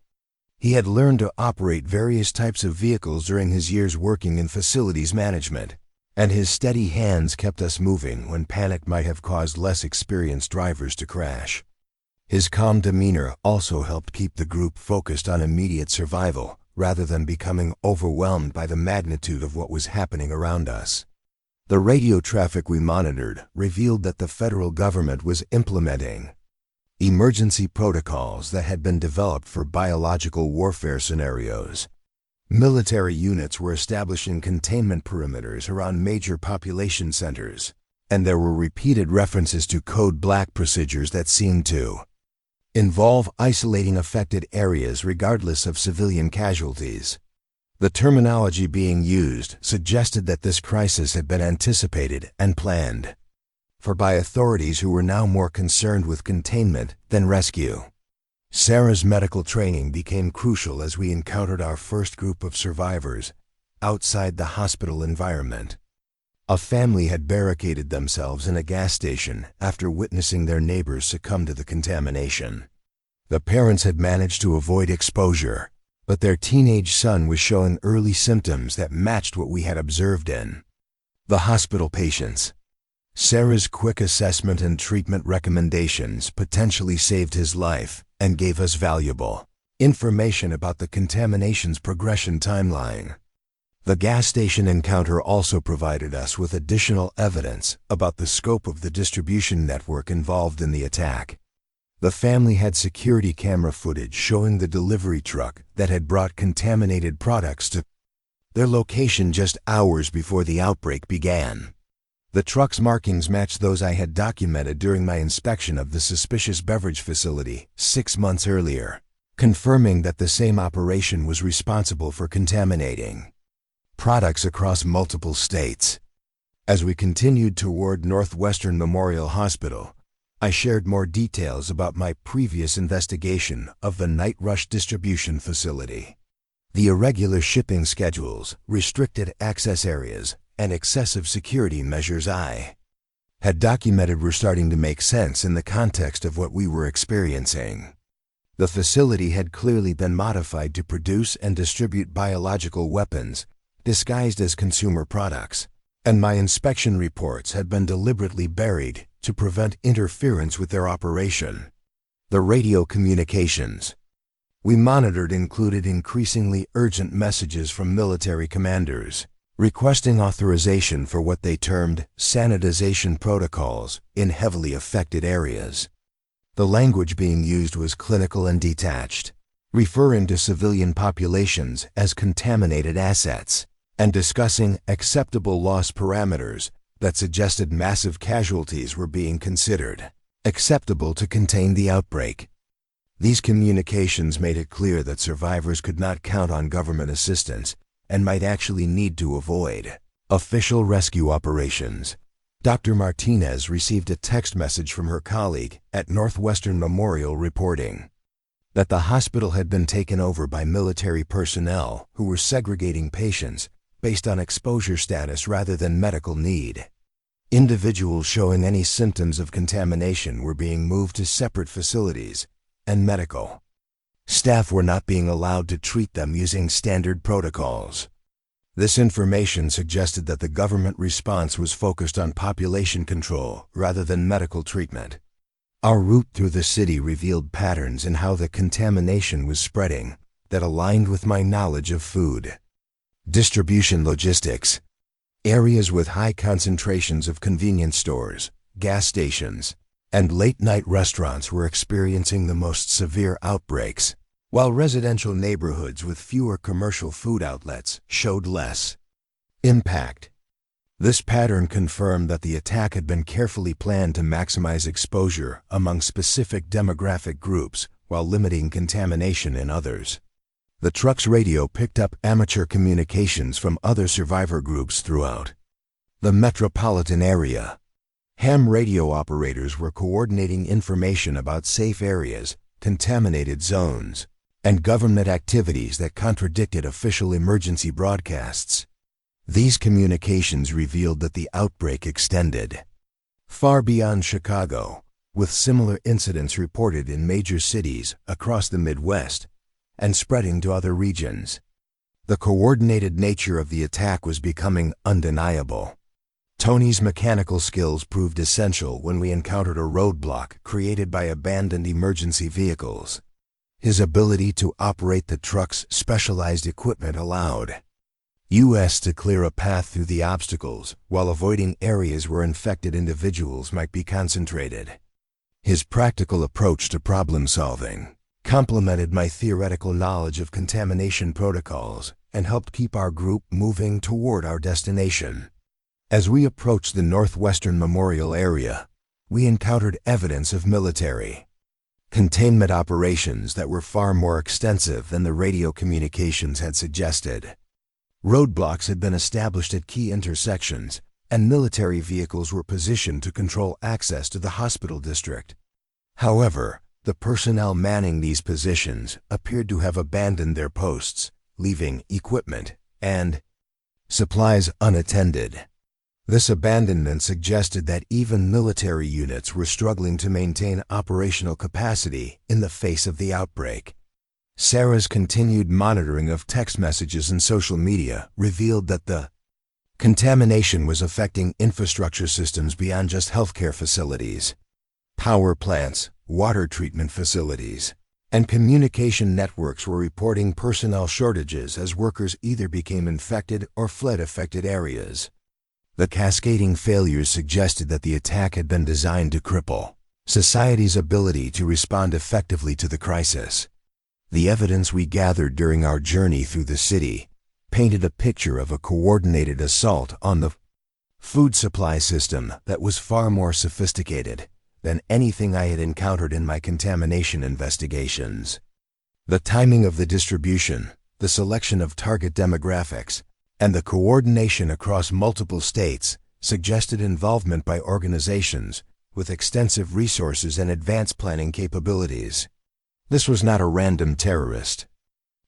He had learned to operate various types of vehicles during his years working in facilities management, and his steady hands kept us moving when panic might have caused less experienced drivers to crash. His calm demeanor also helped keep the group focused on immediate survival rather than becoming overwhelmed by the magnitude of what was happening around us. The radio traffic we monitored revealed that the federal government was implementing emergency protocols that had been developed for biological warfare scenarios. Military units were establishing containment perimeters around major population centers, and there were repeated references to Code Black procedures that seemed to involve isolating affected areas regardless of civilian casualties. The terminology being used suggested that this crisis had been anticipated and planned for by authorities who were now more concerned with containment than rescue. Sarah's medical training became crucial as we encountered our first group of survivors outside the hospital environment. A family had barricaded themselves in a gas station after witnessing their neighbors succumb to the contamination. The parents had managed to avoid exposure, but their teenage son was showing early symptoms that matched what we had observed in the hospital patients. Sarah's quick assessment and treatment recommendations potentially saved his life and gave us valuable information about the contamination's progression timeline. The gas station encounter also provided us with additional evidence about the scope of the distribution network involved in the attack. The family had security camera footage showing the delivery truck that had brought contaminated products to their location just hours before the outbreak began. The truck's markings matched those I had documented during my inspection of the suspicious beverage facility 6 months earlier, confirming that the same operation was responsible for contaminating products across multiple states. As we continued toward Northwestern Memorial Hospital, I shared more details about my previous investigation of the night rush distribution facility. The irregular shipping schedules, restricted access areas, and excessive security measures I had documented were starting to make sense in the context of what we were experiencing. The facility had clearly been modified to produce and distribute biological weapons disguised as consumer products, and my inspection reports had been deliberately buried to prevent interference with their operation. The radio communications we monitored included increasingly urgent messages from military commanders, requesting authorization for what they termed sanitization protocols in heavily affected areas. The language being used was clinical and detached, referring to civilian populations as contaminated assets, and discussing acceptable loss parameters that suggested massive casualties were being considered acceptable to contain the outbreak. These communications made it clear that survivors could not count on government assistance and might actually need to avoid official rescue operations. Dr. Martinez received a text message from her colleague at Northwestern Memorial reporting that the hospital had been taken over by military personnel who were segregating patients based on exposure status rather than medical need. Individuals showing any symptoms of contamination were being moved to separate facilities, and medical staff were not being allowed to treat them using standard protocols. This information suggested that the government response was focused on population control rather than medical treatment. Our route through the city revealed patterns in how the contamination was spreading that aligned with my knowledge of food distribution logistics. Areas with high concentrations of convenience stores, gas stations, and late-night restaurants were experiencing the most severe outbreaks, while residential neighborhoods with fewer commercial food outlets showed less impact. This pattern confirmed that the attack had been carefully planned to maximize exposure among specific demographic groups while limiting contamination in others. The truck's radio picked up amateur communications from other survivor groups throughout the metropolitan area. Ham radio operators were coordinating information about safe areas, contaminated zones, and government activities that contradicted official emergency broadcasts. These communications revealed that the outbreak extended far beyond Chicago, with similar incidents reported in major cities across the Midwest and spreading to other regions. The coordinated nature of the attack was becoming undeniable. Tony's mechanical skills proved essential when we encountered a roadblock created by abandoned emergency vehicles. His ability to operate the truck's specialized equipment allowed us to clear a path through the obstacles while avoiding areas where infected individuals might be concentrated. His practical approach to problem solving complemented my theoretical knowledge of contamination protocols and helped keep our group moving toward our destination. As we approached the Northwestern Memorial area, we encountered evidence of military containment operations that were far more extensive than the radio communications had suggested. Roadblocks had been established at key intersections, and military vehicles were positioned to control access to the hospital district. However, the personnel manning these positions appeared to have abandoned their posts, leaving equipment and supplies unattended. This abandonment suggested that even military units were struggling to maintain operational capacity in the face of the outbreak. Sarah's continued monitoring of text messages and social media revealed that the contamination was affecting infrastructure systems beyond just healthcare facilities. Power plants, water treatment facilities, and communication networks were reporting personnel shortages as workers either became infected or fled affected areas. The cascading failures suggested that the attack had been designed to cripple society's ability to respond effectively to the crisis. The evidence we gathered during our journey through the city painted a picture of a coordinated assault on the food supply system that was far more sophisticated than anything I had encountered in my contamination investigations. The timing of the distribution, the selection of target demographics, and the coordination across multiple states suggested involvement by organizations with extensive resources and advanced planning capabilities. This was not a random terrorist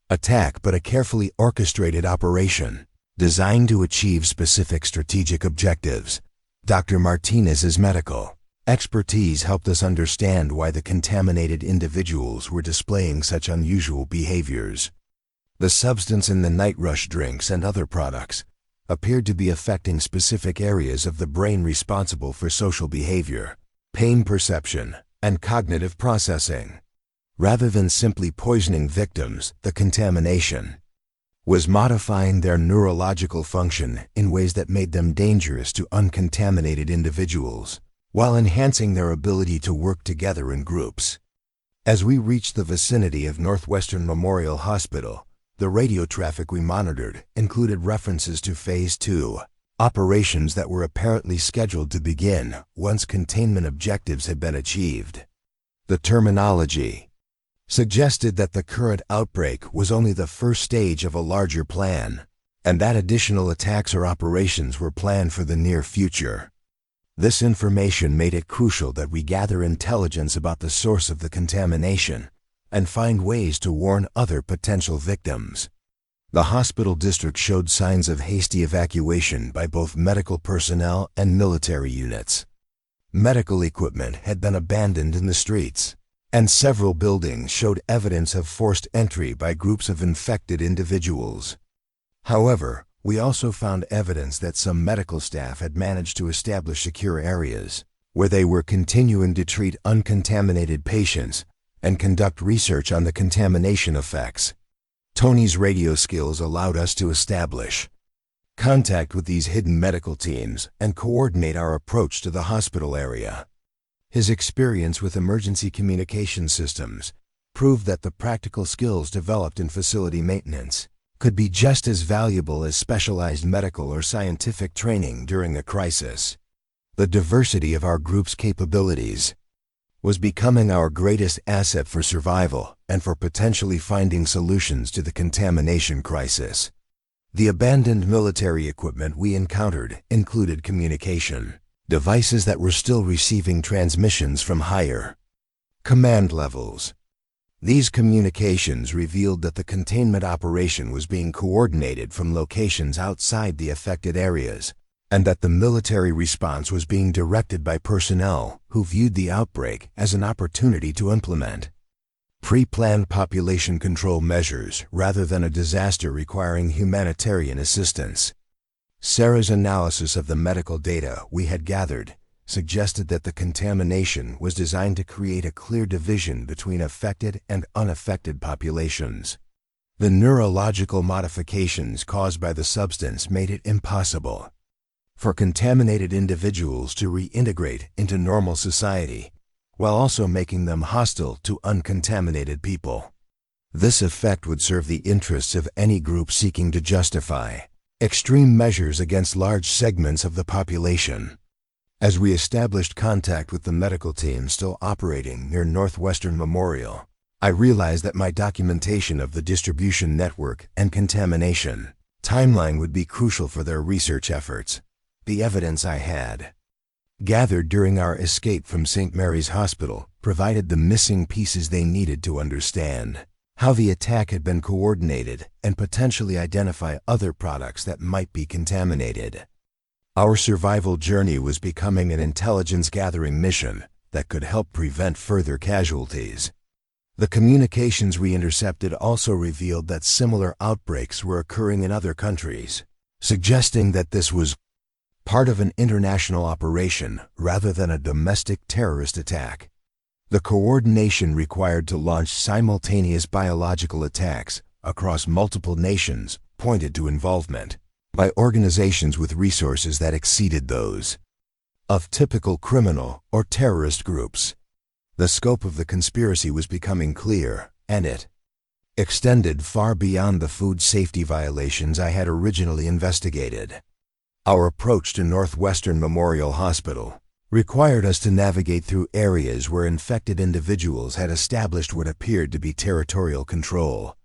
attack, but a carefully orchestrated operation designed to achieve specific strategic objectives. Dr. Martinez's medical expertise helped us understand why the contaminated individuals were displaying such unusual behaviors. The substance in the night rush drinks and other products appeared to be affecting specific areas of the brain responsible for social behavior, pain perception, and cognitive processing. Rather than simply poisoning victims, the contamination was modifying their neurological function in ways that made them dangerous to uncontaminated individuals, while enhancing their ability to work together in groups. As we reached the vicinity of Northwestern Memorial Hospital, the radio traffic we monitored included references to Phase 2, operations that were apparently scheduled to begin once containment objectives had been achieved. The terminology suggested that the current outbreak was only the first stage of a larger plan, and that additional attacks or operations were planned for the near future. This information made it crucial that we gather intelligence about the source of the contamination and find ways to warn other potential victims. The hospital district showed signs of hasty evacuation by both medical personnel and military units. Medical equipment had been abandoned in the streets, and several buildings showed evidence of forced entry by groups of infected individuals. However, we also found evidence that some medical staff had managed to establish secure areas where they were continuing to treat uncontaminated patients and conduct research on the contamination effects. Tony's radio skills allowed us to establish contact with these hidden medical teams and coordinate our approach to the hospital area. His experience with emergency communication systems proved that the practical skills developed in facility maintenance could be just as valuable as specialized medical or scientific training during a crisis. The diversity of our group's capabilities was becoming our greatest asset for survival and for potentially finding solutions to the contamination crisis. The abandoned military equipment we encountered included communication devices that were still receiving transmissions from higher command levels. These communications revealed that the containment operation was being coordinated from locations outside the affected areas, and that the military response was being directed by personnel who viewed the outbreak as an opportunity to implement pre-planned population control measures rather than a disaster requiring humanitarian assistance. Sarah's analysis of the medical data we had gathered suggested that the contamination was designed to create a clear division between affected and unaffected populations. The neurological modifications caused by the substance made it impossible for contaminated individuals to reintegrate into normal society, while also making them hostile to uncontaminated people. This effect would serve the interests of any group seeking to justify extreme measures against large segments of the population. As we established contact with the medical team still operating near Northwestern Memorial, I realized that my documentation of the distribution network and contamination timeline would be crucial for their research efforts. The evidence I had gathered during our escape from St. Mary's Hospital provided the missing pieces they needed to understand how the attack had been coordinated and potentially identify other products that might be contaminated. Our survival journey was becoming an intelligence-gathering mission that could help prevent further casualties. The communications we intercepted also revealed that similar outbreaks were occurring in other countries, suggesting that this was part of an international operation rather than a domestic terrorist attack. The coordination required to launch simultaneous biological attacks across multiple nations pointed to involvement by organizations with resources that exceeded those of typical criminal or terrorist groups. The scope of the conspiracy was becoming clear, and it extended far beyond the food safety violations I had originally investigated. Our approach to Northwestern Memorial Hospital required us to navigate through areas where infected individuals had established what appeared to be territorial control.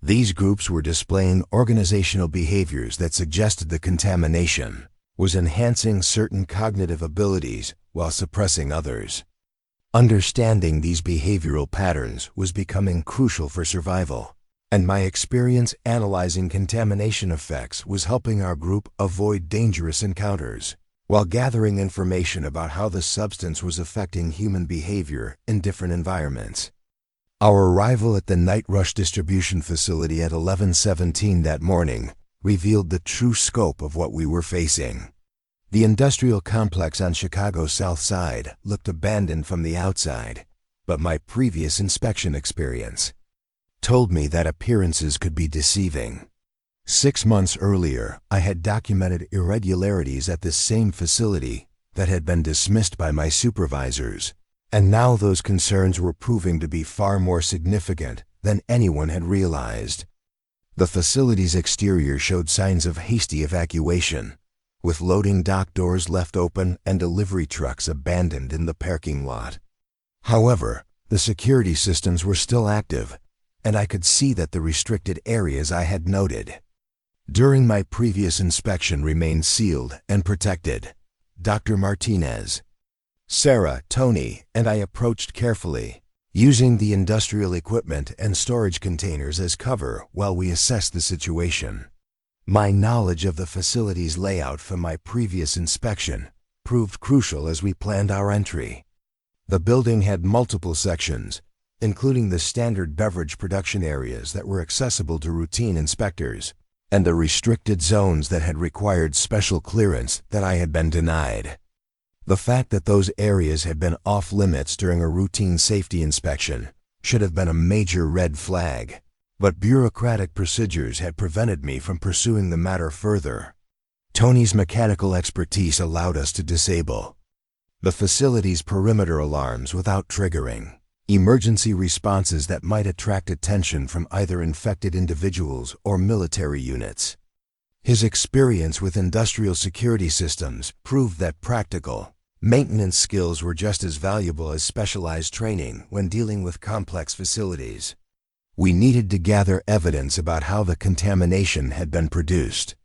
These groups were displaying organizational behaviors that suggested the contamination was enhancing certain cognitive abilities while suppressing others. Understanding these behavioral patterns was becoming crucial for survival, and my experience analyzing contamination effects was helping our group avoid dangerous encounters, while gathering information about how the substance was affecting human behavior in different environments. Our arrival at the Night Rush distribution facility at 11:17 that morning revealed the true scope of what we were facing. The industrial complex on Chicago's South Side looked abandoned from the outside, but my previous inspection experience told me that appearances could be deceiving. 6 months earlier, I had documented irregularities at this same facility that had been dismissed by my supervisors, and now those concerns were proving to be far more significant than anyone had realized. The facility's exterior showed signs of hasty evacuation, with loading dock doors left open and delivery trucks abandoned in the parking lot. However, The security systems were still active, and I could see that the restricted areas I had noted during my previous inspection remained sealed and protected. Dr. Martinez, Sarah, Tony, and I approached carefully, using the industrial equipment and storage containers as cover while we assessed the situation. My knowledge of the facility's layout from my previous inspection proved crucial as we planned our entry. The building had multiple sections, including the standard beverage production areas that were accessible to routine inspectors, and the restricted zones that had required special clearance that I had been denied. The fact that those areas had been off-limits during a routine safety inspection should have been a major red flag, but bureaucratic procedures had prevented me from pursuing the matter further. Tony's mechanical expertise allowed us to disable the facility's perimeter alarms without triggering emergency responses that might attract attention from either infected individuals or military units. His experience with industrial security systems proved that practical maintenance skills were just as valuable as specialized training when dealing with complex facilities. We needed to gather evidence about how the contamination had been produced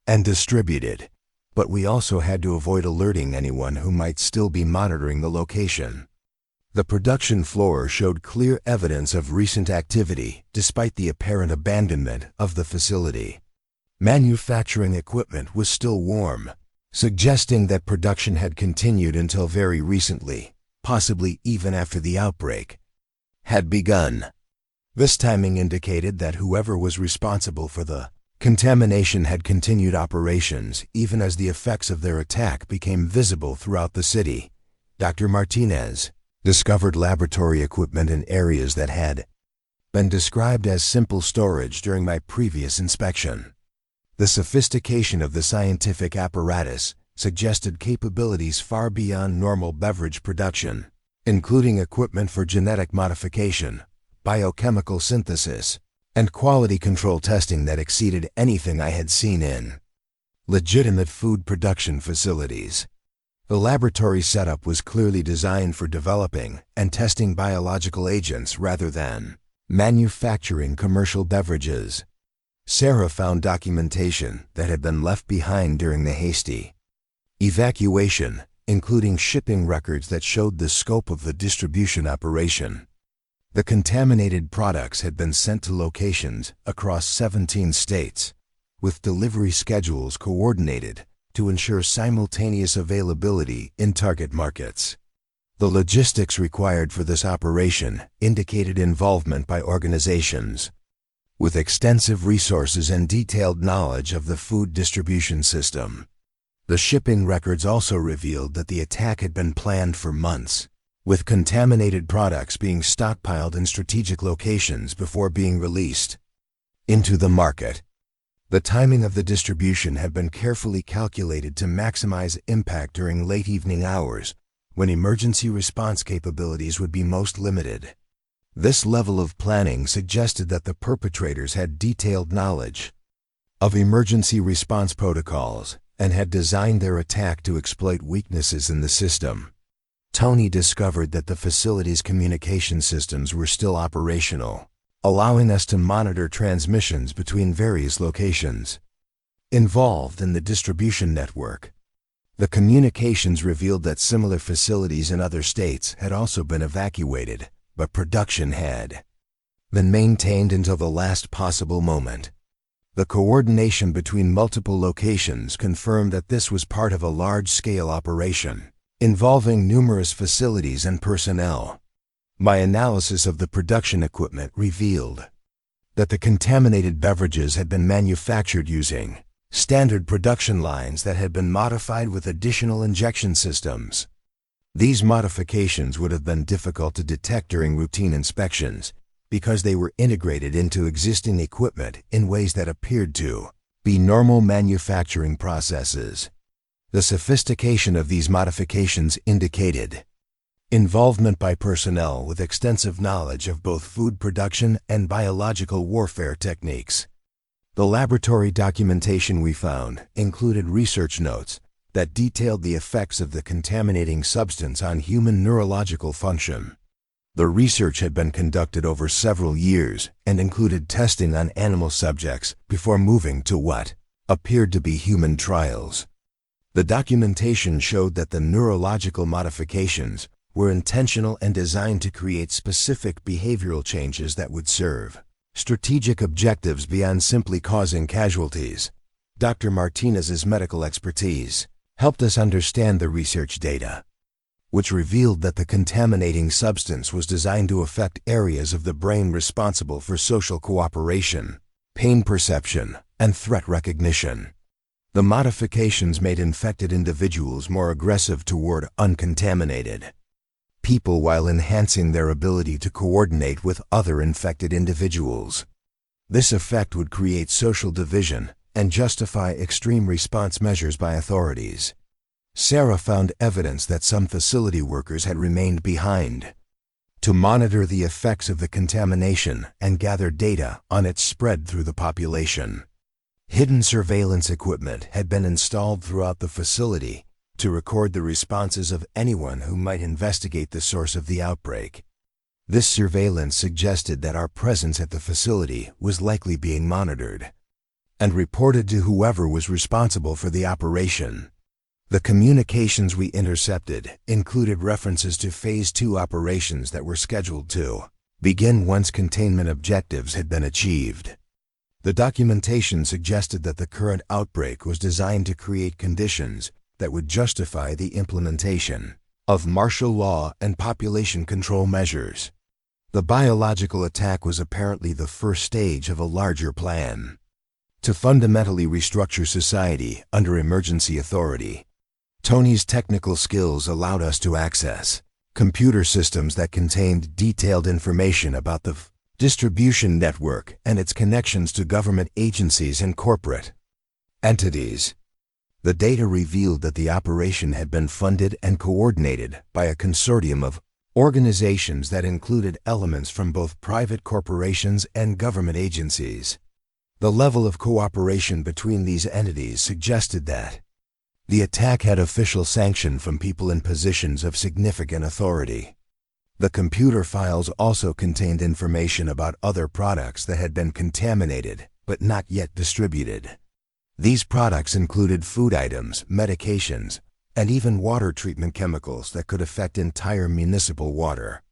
and distributed, but we also had to avoid alerting anyone who might still be monitoring the location. The production floor showed clear evidence of recent activity despite the apparent abandonment of the facility. Manufacturing equipment was still warm, suggesting that production had continued until very recently, possibly even after the outbreak had begun. This timing indicated that whoever was responsible for the contamination had continued operations even as the effects of their attack became visible throughout the city. Dr. Martinez discovered laboratory equipment in areas that had been described as simple storage during my previous inspection. The sophistication of the scientific apparatus suggested capabilities far beyond normal beverage production, including equipment for genetic modification, biochemical synthesis, and quality control testing that exceeded anything I had seen in legitimate food production facilities. The laboratory setup was clearly designed for developing and testing biological agents rather than manufacturing commercial beverages. Sarah found documentation that had been left behind during the hasty evacuation, including shipping records that showed the scope of the distribution operation. The contaminated products had been sent to locations across 17 states, with delivery schedules coordinated to ensure simultaneous availability in target markets. The logistics required for this operation indicated involvement by organizations with extensive resources and detailed knowledge of the food distribution system. The shipping records also revealed that the attack had been planned for months, with contaminated products being stockpiled in strategic locations before being released into the market. The timing of the distribution had been carefully calculated to maximize impact during late evening hours, when emergency response capabilities would be most limited. This level of planning suggested that the perpetrators had detailed knowledge of emergency response protocols and had designed their attack to exploit weaknesses in the system. Tony discovered that the facility's communication systems were still operational, allowing us to monitor transmissions between various locations involved in the distribution network. The communications revealed that similar facilities in other states had also been evacuated, but production had been maintained until the last possible moment. The coordination between multiple locations confirmed that this was part of a large-scale operation involving numerous facilities and personnel. My analysis of the production equipment revealed that the contaminated beverages had been manufactured using standard production lines that had been modified with additional injection systems. These modifications would have been difficult to detect during routine inspections because they were integrated into existing equipment in ways that appeared to be normal manufacturing processes. The sophistication of these modifications indicated involvement by personnel with extensive knowledge of both food production and biological warfare techniques. The laboratory documentation we found included research notes that detailed the effects of the contaminating substance on human neurological function, The research had been conducted over several years and included testing on animal subjects before moving to what appeared to be human trials. The documentation showed that the neurological modifications were intentional and designed to create specific behavioral changes that would serve strategic objectives beyond simply causing casualties. Dr. Martinez's medical expertise helped us understand the research data, which revealed that the contaminating substance was designed to affect areas of the brain responsible for social cooperation, pain perception, and threat recognition. The modifications made infected individuals more aggressive toward uncontaminated people while enhancing their ability to coordinate with other infected individuals. This effect would create social division and justify extreme response measures by authorities. Sarah found evidence that some facility workers had remained behind to monitor the effects of the contamination and gather data on its spread through the population. Hidden surveillance equipment had been installed throughout the facility to record the responses of anyone who might investigate the source of the outbreak. This surveillance suggested that our presence at the facility was likely being monitored and reported to whoever was responsible for the operation. The communications we intercepted included references to Phase 2 operations that were scheduled to begin once containment objectives had been achieved. The documentation suggested that the current outbreak was designed to create conditions that would justify the implementation of martial law and population control measures. The biological attack was apparently the first stage of a larger plan to fundamentally restructure society under emergency authority. Tony's technical skills allowed us to access computer systems that contained detailed information about the distribution network and its connections to government agencies and corporate entities. The data revealed that the operation had been funded and coordinated by a consortium of organizations that included elements from both private corporations and government agencies. The level of cooperation between these entities suggested that the attack had official sanction from people in positions of significant authority. The computer files also contained information about other products that had been contaminated but not yet distributed. These products included food items, medications, and even water treatment chemicals that could affect entire municipal water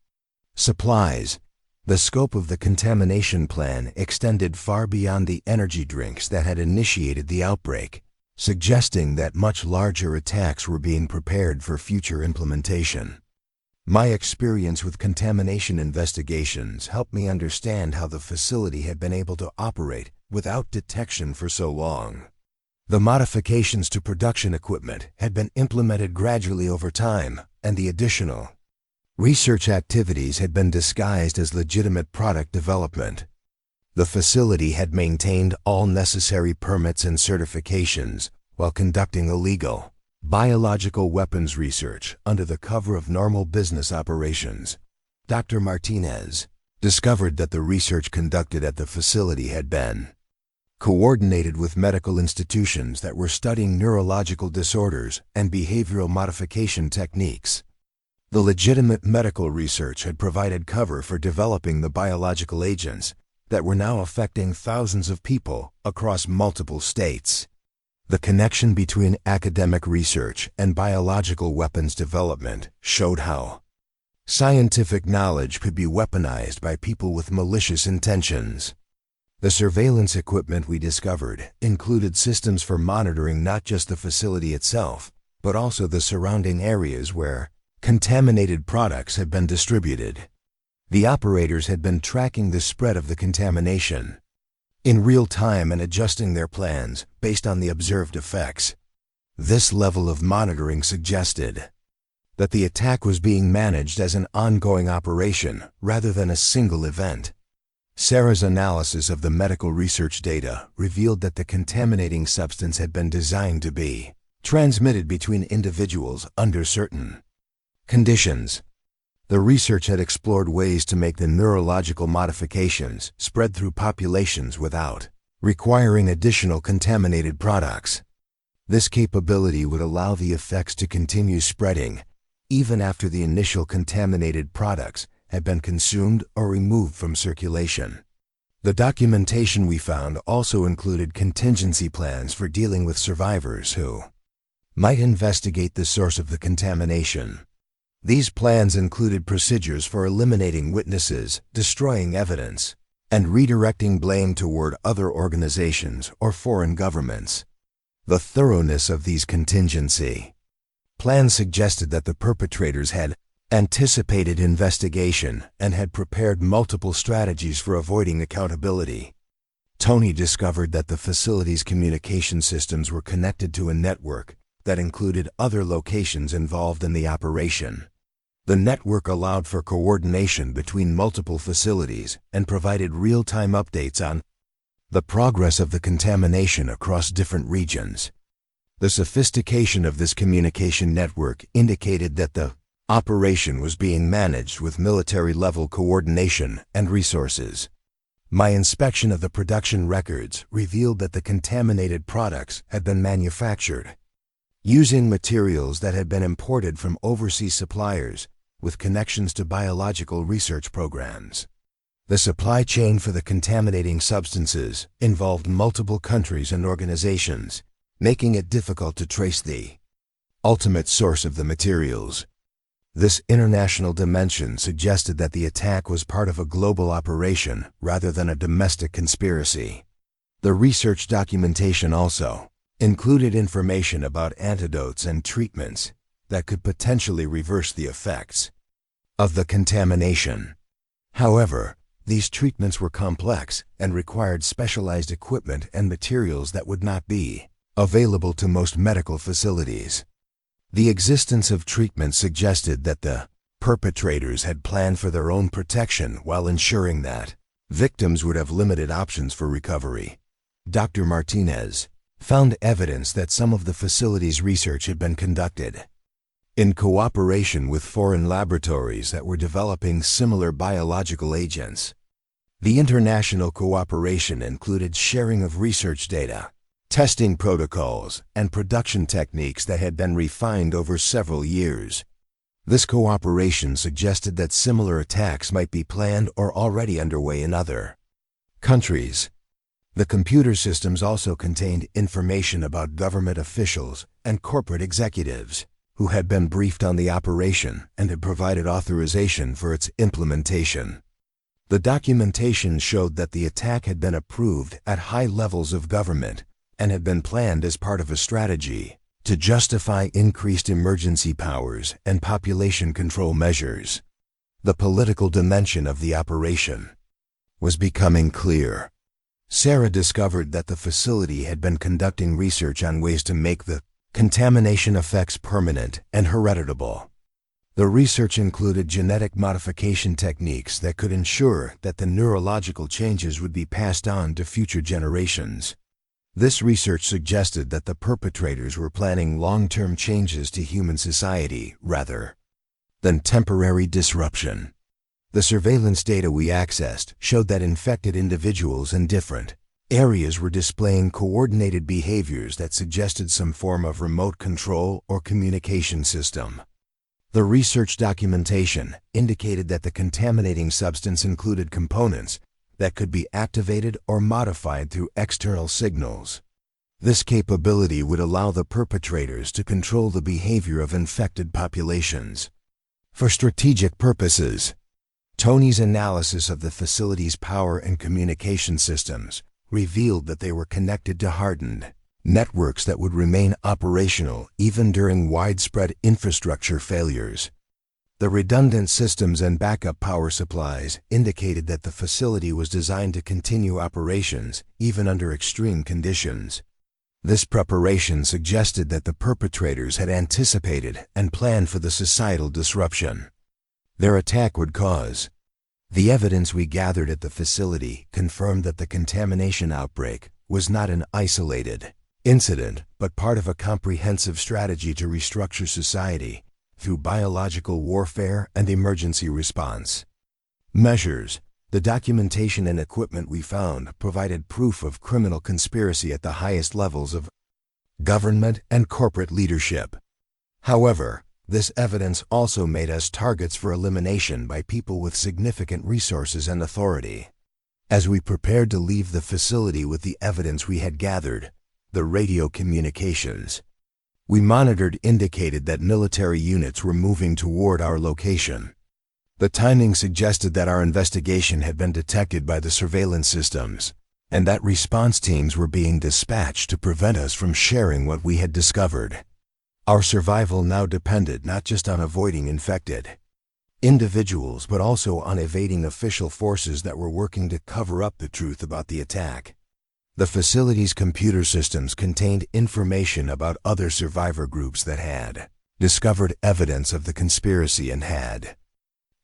supplies. The scope of the contamination plan extended far beyond the energy drinks that had initiated the outbreak, suggesting that much larger attacks were being prepared for future implementation. My experience with contamination investigations helped me understand how the facility had been able to operate without detection for so long. The modifications to production equipment had been implemented gradually over time, and the additional research activities had been disguised as legitimate product development. The facility had maintained all necessary permits and certifications while conducting illegal biological weapons research under the cover of normal business operations. Dr. Martinez discovered that the research conducted at the facility had been coordinated with medical institutions that were studying neurological disorders and behavioral modification techniques. The legitimate medical research had provided cover for developing the biological agents that were now affecting thousands of people across multiple states. The connection between academic research and biological weapons development showed how scientific knowledge could be weaponized by people with malicious intentions. The surveillance equipment we discovered included systems for monitoring not just the facility itself, but also the surrounding areas where contaminated products had been distributed. The operators had been tracking the spread of the contamination in real time and adjusting their plans based on the observed effects. This level of monitoring suggested that the attack was being managed as an ongoing operation rather than a single event. Sarah's analysis of the medical research data revealed that the contaminating substance had been designed to be transmitted between individuals under certain conditions. The research had explored ways to make the neurological modifications spread through populations without requiring additional contaminated products. This capability would allow the effects to continue spreading even after the initial contaminated products had been consumed or removed from circulation. The documentation we found also included contingency plans for dealing with survivors who might investigate the source of the contamination. These plans included procedures for eliminating witnesses, destroying evidence, and redirecting blame toward other organizations or foreign governments. The thoroughness of these contingency plans suggested that the perpetrators had anticipated investigation and had prepared multiple strategies for avoiding accountability. Tony discovered that the facility's communication systems were connected to a network that included other locations involved in the operation. The network allowed for coordination between multiple facilities and provided real-time updates on the progress of the contamination across different regions. The sophistication of this communication network indicated that the operation was being managed with military-level coordination and resources. My inspection of the production records revealed that the contaminated products had been manufactured using materials that had been imported from overseas suppliers with connections to biological research programs. The supply chain for the contaminating substances involved multiple countries and organizations, making it difficult to trace the ultimate source of the materials. This international dimension suggested that the attack was part of a global operation rather than a domestic conspiracy. The research documentation also included information about antidotes and treatments that could potentially reverse the effects of the contamination. However, these treatments were complex and required specialized equipment and materials that would not be available to most medical facilities. The existence of treatments suggested that the perpetrators had planned for their own protection while ensuring that victims would have limited options for recovery. Dr. Martinez found evidence that some of the facility's research had been conducted in cooperation with foreign laboratories that were developing similar biological agents. The international cooperation included sharing of research data, testing protocols, and production techniques that had been refined over several years. This cooperation suggested that similar attacks might be planned or already underway in other countries. The computer systems also contained information about government officials and corporate executives who had been briefed on the operation and had provided authorization for its implementation. The documentation showed that the attack had been approved at high levels of government and had been planned as part of a strategy to justify increased emergency powers and population control measures. The political dimension of the operation was becoming clear. Sarah discovered that the facility had been conducting research on ways to make the contamination effects permanent and heritable. The research included genetic modification techniques that could ensure that the neurological changes would be passed on to future generations. This research suggested that the perpetrators were planning long-term changes to human society rather than temporary disruption. The surveillance data we accessed showed that infected individuals in different areas were displaying coordinated behaviors that suggested some form of remote control or communication system. The research documentation indicated that the contaminating substance included components that could be activated or modified through external signals. This capability would allow the perpetrators to control the behavior of infected populations. For strategic purposes, Tony's analysis of the facility's power and communication systems revealed that they were connected to hardened networks that would remain operational even during widespread infrastructure failures. The redundant systems and backup power supplies indicated that the facility was designed to continue operations even under extreme conditions. This preparation suggested that the perpetrators had anticipated and planned for the societal disruption their attack would cause. The evidence we gathered at the facility confirmed that the contamination outbreak was not an isolated incident, but part of a comprehensive strategy to restructure society through biological warfare and emergency response measures. The documentation and equipment we found provided proof of criminal conspiracy at the highest levels of government and corporate leadership. However, This evidence also made us targets for elimination by people with significant resources and authority. As we prepared to leave the facility with the evidence we had gathered, the radio communications we monitored indicated that military units were moving toward our location. The timing suggested that our investigation had been detected by the surveillance systems, and that response teams were being dispatched to prevent us from sharing what we had discovered. Our survival now depended not just on avoiding infected individuals, but also on evading official forces that were working to cover up the truth about the attack. The facility's computer systems contained information about other survivor groups that had discovered evidence of the conspiracy and had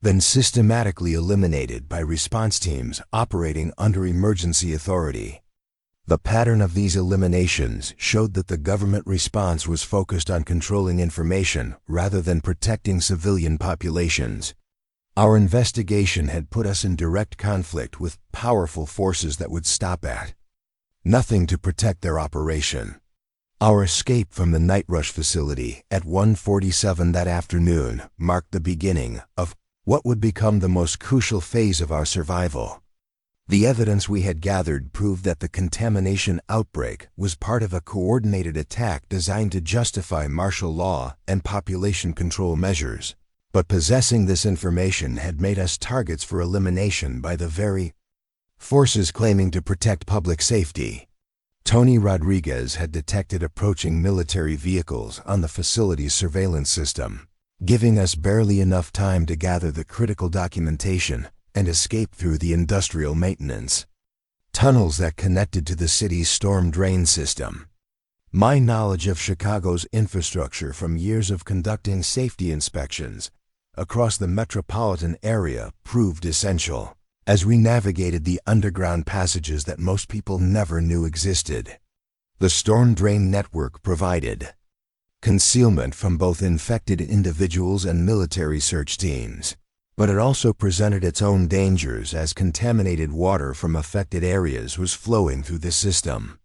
been systematically eliminated by response teams operating under emergency authority. The pattern of these eliminations showed that the government response was focused on controlling information rather than protecting civilian populations. Our investigation had put us in direct conflict with powerful forces that would stop at nothing to protect their operation. Our escape from the night rush facility at 1:47 that afternoon marked the beginning of what would become the most crucial phase of our survival. The evidence we had gathered proved that the contamination outbreak was part of a coordinated attack designed to justify martial law and population control measures. But possessing this information had made us targets for elimination by the very forces claiming to protect public safety. Tony Rodriguez had detected approaching military vehicles on the facility's surveillance system, giving us barely enough time to gather the critical documentation and escape through the industrial maintenance tunnels that connected to the city's storm drain system. My knowledge of Chicago's infrastructure from years of conducting safety inspections across the metropolitan area proved essential as we navigated the underground passages that most people never knew existed. The storm drain network provided concealment from both infected individuals and military search teams, but it also presented its own dangers as contaminated water from affected areas was flowing through the system.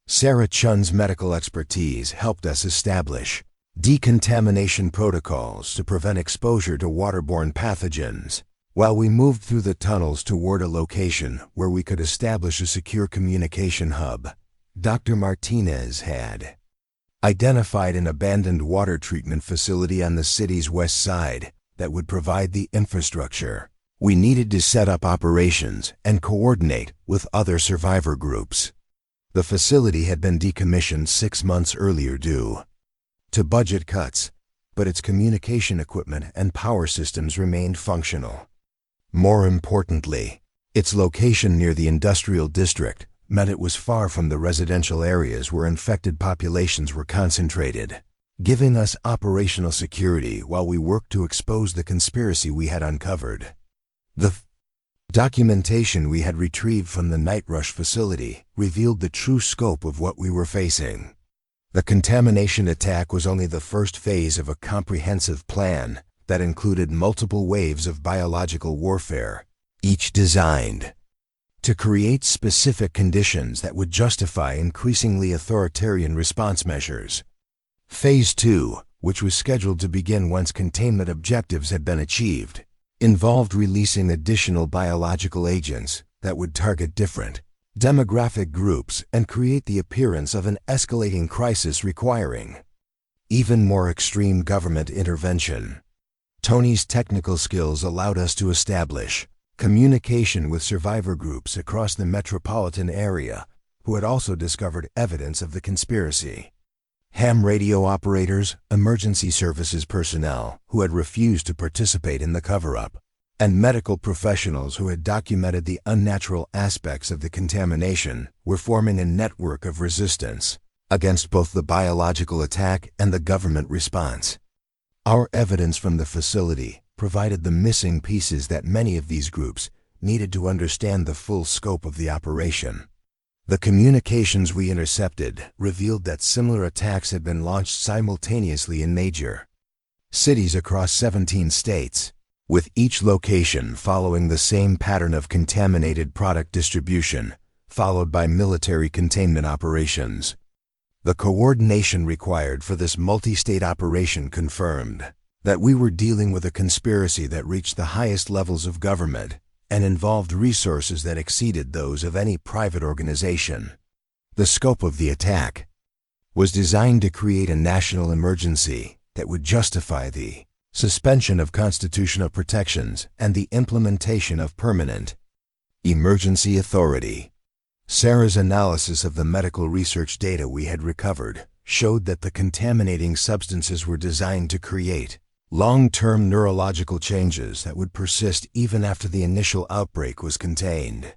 Sarah Chun's medical expertise helped us establish decontamination protocols to prevent exposure to waterborne pathogens, while we moved through the tunnels toward a location where we could establish a secure communication hub. Dr. Martinez had identified an abandoned water treatment facility on the city's west side that would provide the infrastructure we needed to set up operations and coordinate with other survivor groups. The facility had been decommissioned 6 months earlier due to budget cuts, but its communication equipment and power systems remained functional. More importantly, its location near the industrial district meant it was far from the residential areas where infected populations were concentrated, giving us operational security while we worked to expose the conspiracy we had uncovered. The documentation we had retrieved from the night rush facility revealed the true scope of what we were facing. The contamination attack was only the first phase of a comprehensive plan that included multiple waves of biological warfare, each designed to create specific conditions that would justify increasingly authoritarian response measures. Phase 2, which was scheduled to begin once containment objectives had been achieved, involved releasing additional biological agents that would target different demographic groups and create the appearance of an escalating crisis requiring even more extreme government intervention. Tony's technical skills allowed us to establish communication with survivor groups across the metropolitan area who had also discovered evidence of the conspiracy. Ham radio operators, emergency services personnel who had refused to participate in the cover-up, and medical professionals who had documented the unnatural aspects of the contamination were forming a network of resistance against both the biological attack and the government response. Our evidence from the facility provided the missing pieces that many of these groups needed to understand the full scope of the operation. The communications we intercepted revealed that similar attacks had been launched simultaneously in major cities across 17 states, with each location following the same pattern of contaminated product distribution, followed by military containment operations. The coordination required for this multi-state operation confirmed that we were dealing with a conspiracy that reached the highest levels of government and involved resources that exceeded those of any private organization. The scope of the attack was designed to create a national emergency that would justify the suspension of constitutional protections and the implementation of permanent emergency authority. Sarah's analysis of the medical research data we had recovered showed that the contaminating substances were designed to create long-term neurological changes that would persist even after the initial outbreak was contained.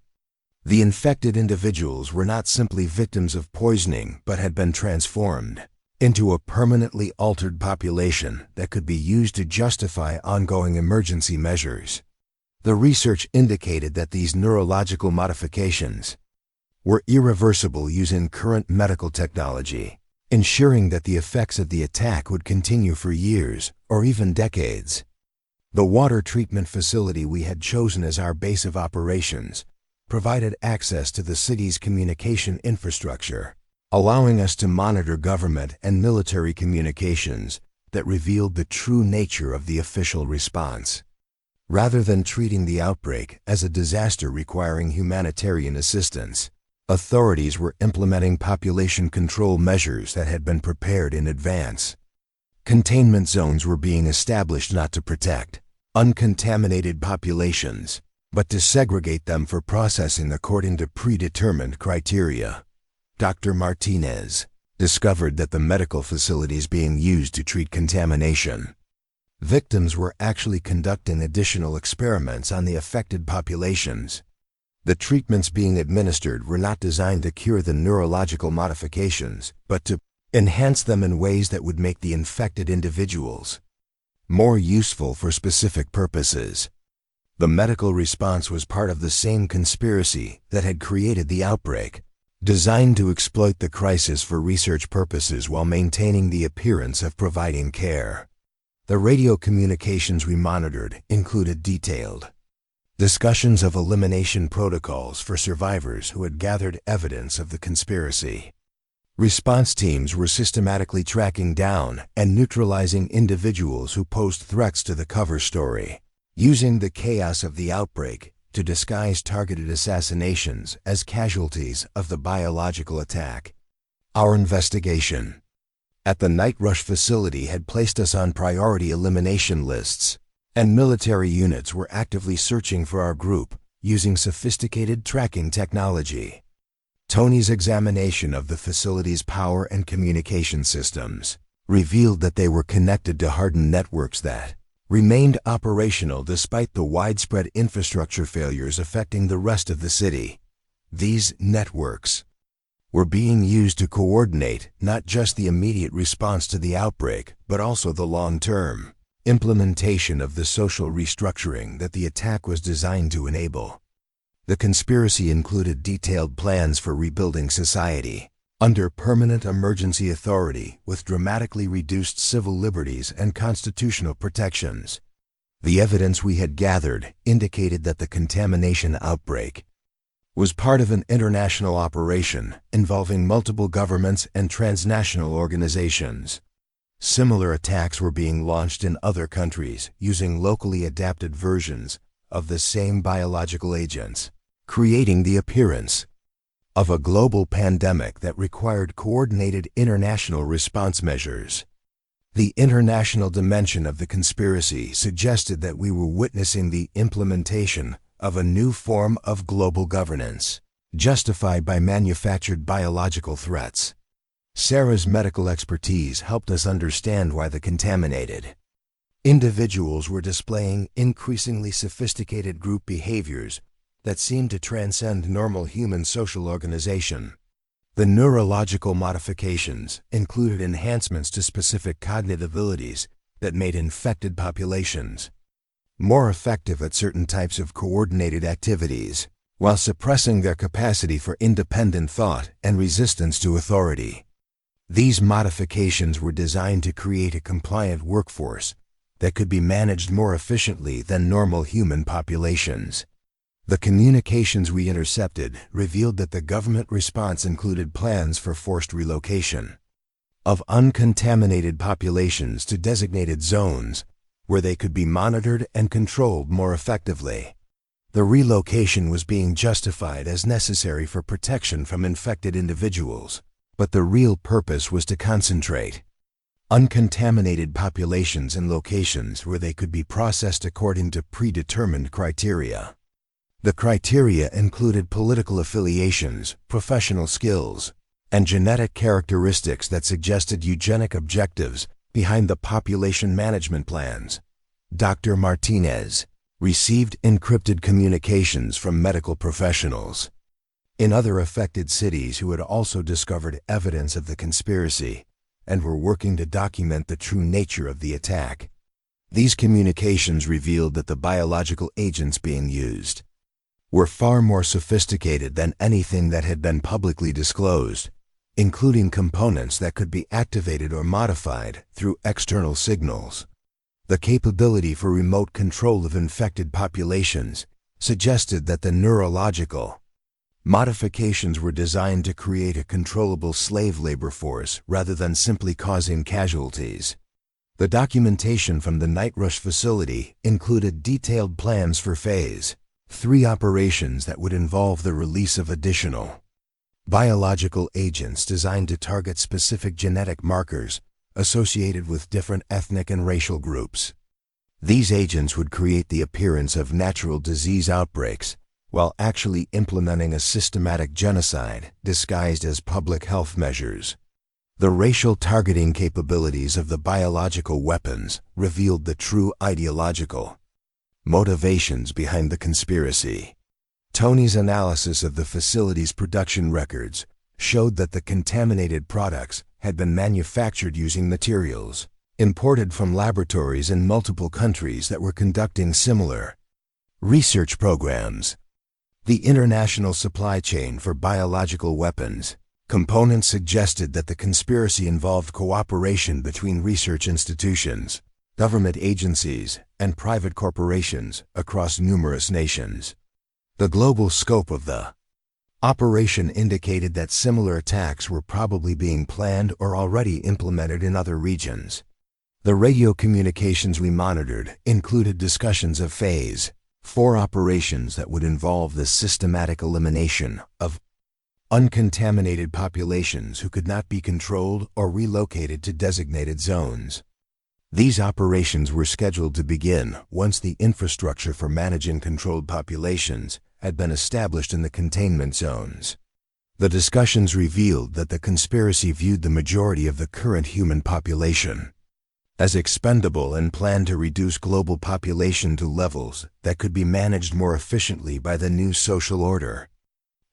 The infected individuals were not simply victims of poisoning, but had been transformed into a permanently altered population that could be used to justify ongoing emergency measures. The research indicated that these neurological modifications were irreversible using current medical technology, ensuring that the effects of the attack would continue for years or even decades. The water treatment facility we had chosen as our base of operations provided access to the city's communication infrastructure, allowing us to monitor government and military communications that revealed the true nature of the official response. Rather than treating the outbreak as a disaster requiring humanitarian assistance, authorities were implementing population control measures that had been prepared in advance. Containment zones were being established not to protect uncontaminated populations, but to segregate them for processing according to predetermined criteria. Dr. Martinez discovered that the medical facilities being used to treat contamination victims were actually conducting additional experiments on the affected populations. The treatments being administered were not designed to cure the neurological modifications, but to enhance them in ways that would make the infected individuals more useful for specific purposes. The medical response was part of the same conspiracy that had created the outbreak, designed to exploit the crisis for research purposes while maintaining the appearance of providing care. The radio communications we monitored included detailed discussions of elimination protocols for survivors who had gathered evidence of the conspiracy. Response teams were systematically tracking down and neutralizing individuals who posed threats to the cover story, using the chaos of the outbreak to disguise targeted assassinations as casualties of the biological attack. Our investigation at the Night Rush facility had placed us on priority elimination lists, and military units were actively searching for our group using sophisticated tracking technology. Tony's examination of the facility's power and communication systems revealed that they were connected to hardened networks that remained operational despite the widespread infrastructure failures affecting the rest of the city. These networks were being used to coordinate not just the immediate response to the outbreak, but also the long-term implementation of the social restructuring that the attack was designed to enable. The conspiracy included detailed plans for rebuilding society under permanent emergency authority with dramatically reduced civil liberties and constitutional protections. The evidence we had gathered indicated that the contamination outbreak was part of an international operation involving multiple governments and transnational organizations. Similar attacks were being launched in other countries using locally adapted versions of the same biological agents, creating the appearance of a global pandemic that required coordinated international response measures. The international dimension of the conspiracy suggested that we were witnessing the implementation of a new form of global governance, justified by manufactured biological threats. Sarah's medical expertise helped us understand why the contaminated individuals were displaying increasingly sophisticated group behaviors that seemed to transcend normal human social organization. The neurological modifications included enhancements to specific cognitive abilities that made infected populations more effective at certain types of coordinated activities, while suppressing their capacity for independent thought and resistance to authority. These modifications were designed to create a compliant workforce that could be managed more efficiently than normal human populations. The communications we intercepted revealed that the government response included plans for forced relocation of uncontaminated populations to designated zones where they could be monitored and controlled more effectively. The relocation was being justified as necessary for protection from infected individuals, but the real purpose was to concentrate uncontaminated populations in locations where they could be processed according to predetermined criteria. The criteria included political affiliations, professional skills, and genetic characteristics that suggested eugenic objectives behind the population management plans. Dr. Martinez received encrypted communications from medical professionals in other affected cities who had also discovered evidence of the conspiracy and were working to document the true nature of the attack. These communications revealed that the biological agents being used were far more sophisticated than anything that had been publicly disclosed, including components that could be activated or modified through external signals. The capability for remote control of infected populations suggested that the neurological modifications were designed to create a controllable slave labor force rather than simply causing casualties. The documentation from the Night Rush facility included detailed plans for Phase 3 operations that would involve the release of additional biological agents designed to target specific genetic markers associated with different ethnic and racial groups. These agents would create the appearance of natural disease outbreaks while actually implementing a systematic genocide disguised as public health measures. The racial targeting capabilities of the biological weapons revealed the true ideological motivations behind the conspiracy. Tony's analysis of the facility's production records showed that the contaminated products had been manufactured using materials imported from laboratories in multiple countries that were conducting similar research programs. The international supply chain for biological weapons components suggested that the conspiracy involved cooperation between research institutions, government agencies, and private corporations across numerous nations. The global scope of the operation indicated that similar attacks were probably being planned or already implemented in other regions. The radio communications we monitored included discussions of Phase 4 operations that would involve the systematic elimination of uncontaminated populations who could not be controlled or relocated to designated zones. These operations were scheduled to begin once the infrastructure for managing controlled populations had been established in the containment zones. The discussions revealed that the conspiracy viewed the majority of the current human population as expendable and planned to reduce global population to levels that could be managed more efficiently by the new social order.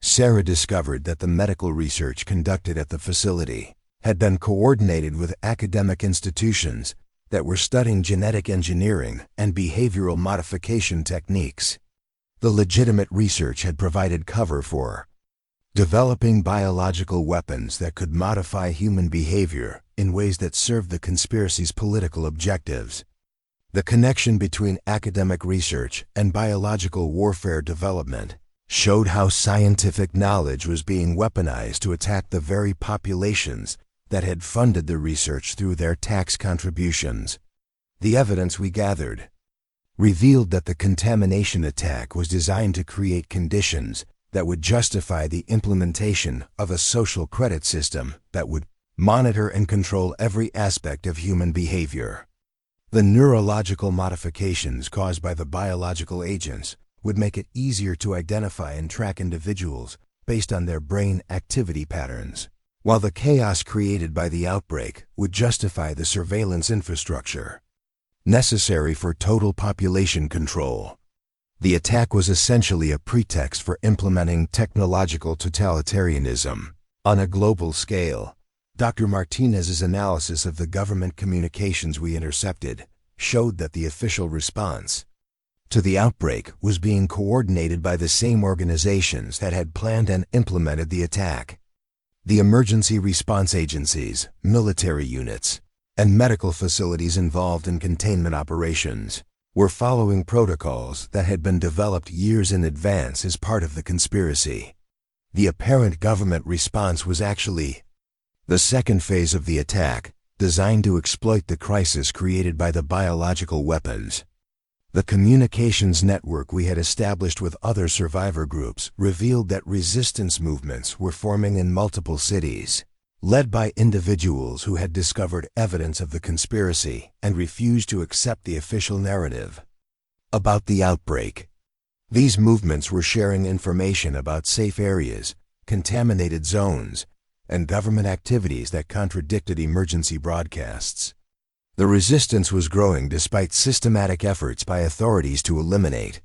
Sarah discovered that the medical research conducted at the facility had been coordinated with academic institutions that were studying genetic engineering and behavioral modification techniques. The legitimate research had provided cover for developing biological weapons that could modify human behavior in ways that served the conspiracy's political objectives. The connection between academic research and biological warfare development showed how scientific knowledge was being weaponized to attack the very populations that had funded the research through their tax contributions. The evidence we gathered revealed that the contamination attack was designed to create conditions that would justify the implementation of a social credit system that would monitor and control every aspect of human behavior. The neurological modifications caused by the biological agents would make it easier to identify and track individuals based on their brain activity patterns, while the chaos created by the outbreak would justify the surveillance infrastructure necessary for total population control. The attack was essentially a pretext for implementing technological totalitarianism on a global scale. Dr. Martinez's analysis of the government communications we intercepted showed that the official response to the outbreak was being coordinated by the same organizations that had planned and implemented the attack. The emergency response agencies, military units, and medical facilities involved in containment operations were following protocols that had been developed years in advance as part of the conspiracy. The apparent government response was actually the second phase of the attack, designed to exploit the crisis created by the biological weapons. The communications network we had established with other survivor groups revealed that resistance movements were forming in multiple cities, led by individuals who had discovered evidence of the conspiracy and refused to accept the official narrative about the outbreak. These movements were sharing information about safe areas, contaminated zones, and government activities that contradicted emergency broadcasts. The resistance was growing despite systematic efforts by authorities to eliminate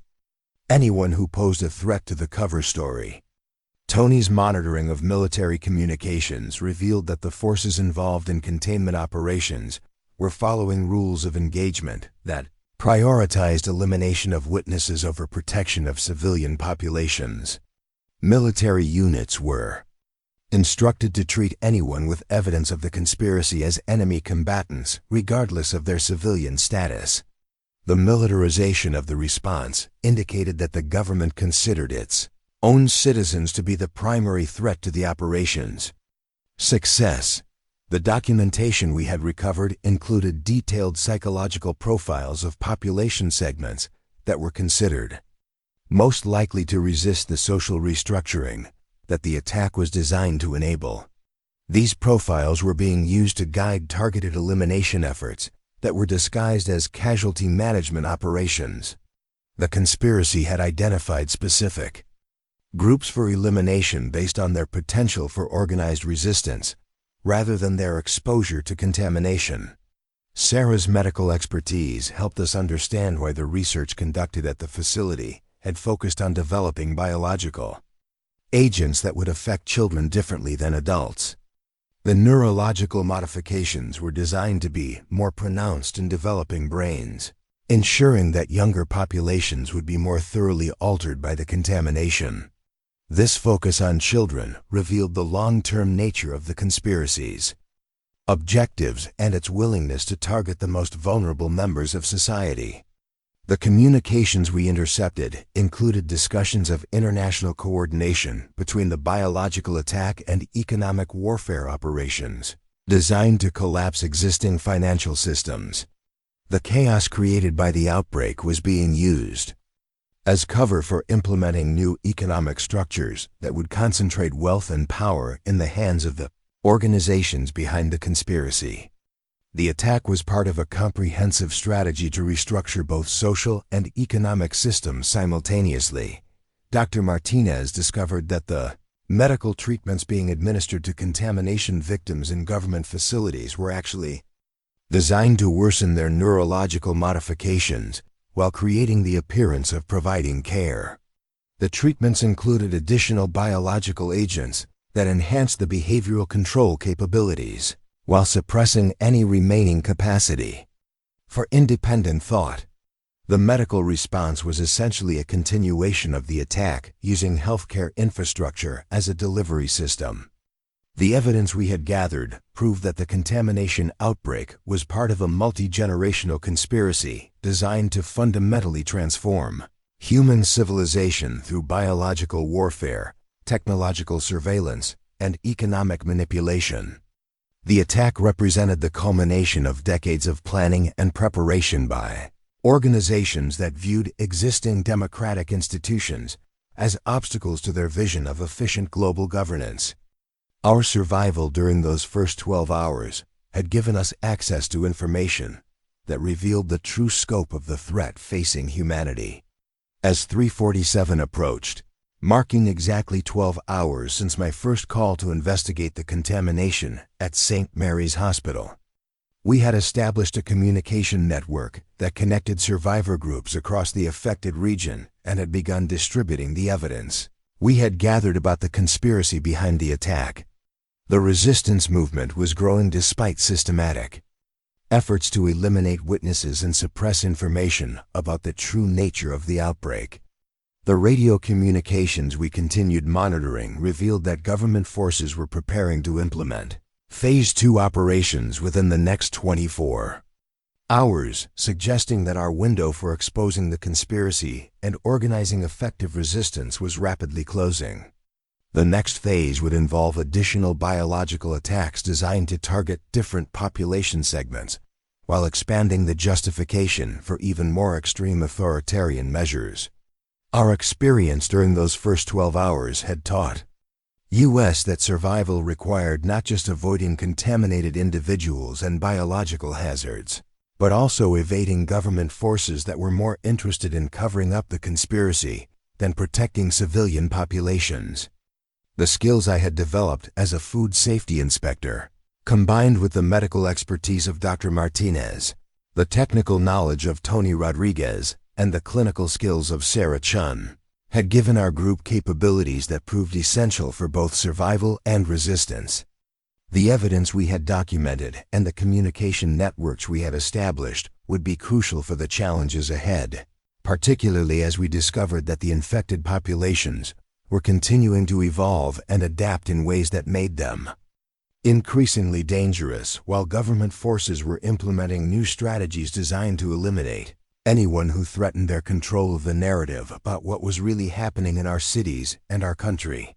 anyone who posed a threat to the cover story. Tony's monitoring of military communications revealed that the forces involved in containment operations were following rules of engagement that prioritized elimination of witnesses over protection of civilian populations. Military units were instructed to treat anyone with evidence of the conspiracy as enemy combatants, regardless of their civilian status. The militarization of the response indicated that the government considered its own citizens to be the primary threat to the operations. Success. The documentation we had recovered included detailed psychological profiles of population segments that were considered most likely to resist the social restructuring that the attack was designed to enable. These profiles were being used to guide targeted elimination efforts that were disguised as casualty management operations. The conspiracy had identified specific groups for elimination based on their potential for organized resistance, rather than their exposure to contamination. Sarah's medical expertise helped us understand why the research conducted at the facility had focused on developing biological agents that would affect children differently than adults. The neurological modifications were designed to be more pronounced in developing brains, ensuring that younger populations would be more thoroughly altered by the contamination. This focus on children revealed the long-term nature of the conspiracy's objectives and its willingness to target the most vulnerable members of society. The communications we intercepted included discussions of international coordination between the biological attack and economic warfare operations, designed to collapse existing financial systems. The chaos created by the outbreak was being used as cover for implementing new economic structures that would concentrate wealth and power in the hands of the organizations behind the conspiracy. The attack was part of a comprehensive strategy to restructure both social and economic systems simultaneously. Dr. Martinez discovered that the medical treatments being administered to contamination victims in government facilities were actually designed to worsen their neurological modifications while creating the appearance of providing care. The treatments included additional biological agents that enhanced the behavioral control capabilities, while suppressing any remaining capacity for independent thought. The medical response was essentially a continuation of the attack, using healthcare infrastructure as a delivery system. The evidence we had gathered proved that the contamination outbreak was part of a multi-generational conspiracy designed to fundamentally transform human civilization through biological warfare, technological surveillance, and economic manipulation. The attack represented the culmination of decades of planning and preparation by organizations that viewed existing democratic institutions as obstacles to their vision of efficient global governance. Our survival during those first 12 hours had given us access to information that revealed the true scope of the threat facing humanity. As 3:47 approached, marking exactly 12 hours since my first call to investigate the contamination at St. Mary's Hospital, we had established a communication network that connected survivor groups across the affected region and had begun distributing the evidence we had gathered about the conspiracy behind the attack. The resistance movement was growing despite systematic efforts to eliminate witnesses and suppress information about the true nature of the outbreak. The radio communications we continued monitoring revealed that government forces were preparing to implement Phase 2 operations within the next 24 hours, suggesting that our window for exposing the conspiracy and organizing effective resistance was rapidly closing. The next phase would involve additional biological attacks designed to target different population segments, while expanding the justification for even more extreme authoritarian measures. Our experience during those first 12 hours had taught us that survival required not just avoiding contaminated individuals and biological hazards, but also evading government forces that were more interested in covering up the conspiracy than protecting civilian populations. The skills I had developed as a food safety inspector, combined with the medical expertise of Dr. Martinez, the technical knowledge of Tony Rodriguez, and the clinical skills of Sarah Chun, had given our group capabilities that proved essential for both survival and resistance. The evidence we had documented and the communication networks we had established would be crucial for the challenges ahead, particularly as we discovered that the infected populations were continuing to evolve and adapt in ways that made them increasingly dangerous, while government forces were implementing new strategies designed to eliminate anyone who threatened their control of the narrative about what was really happening in our cities and our country.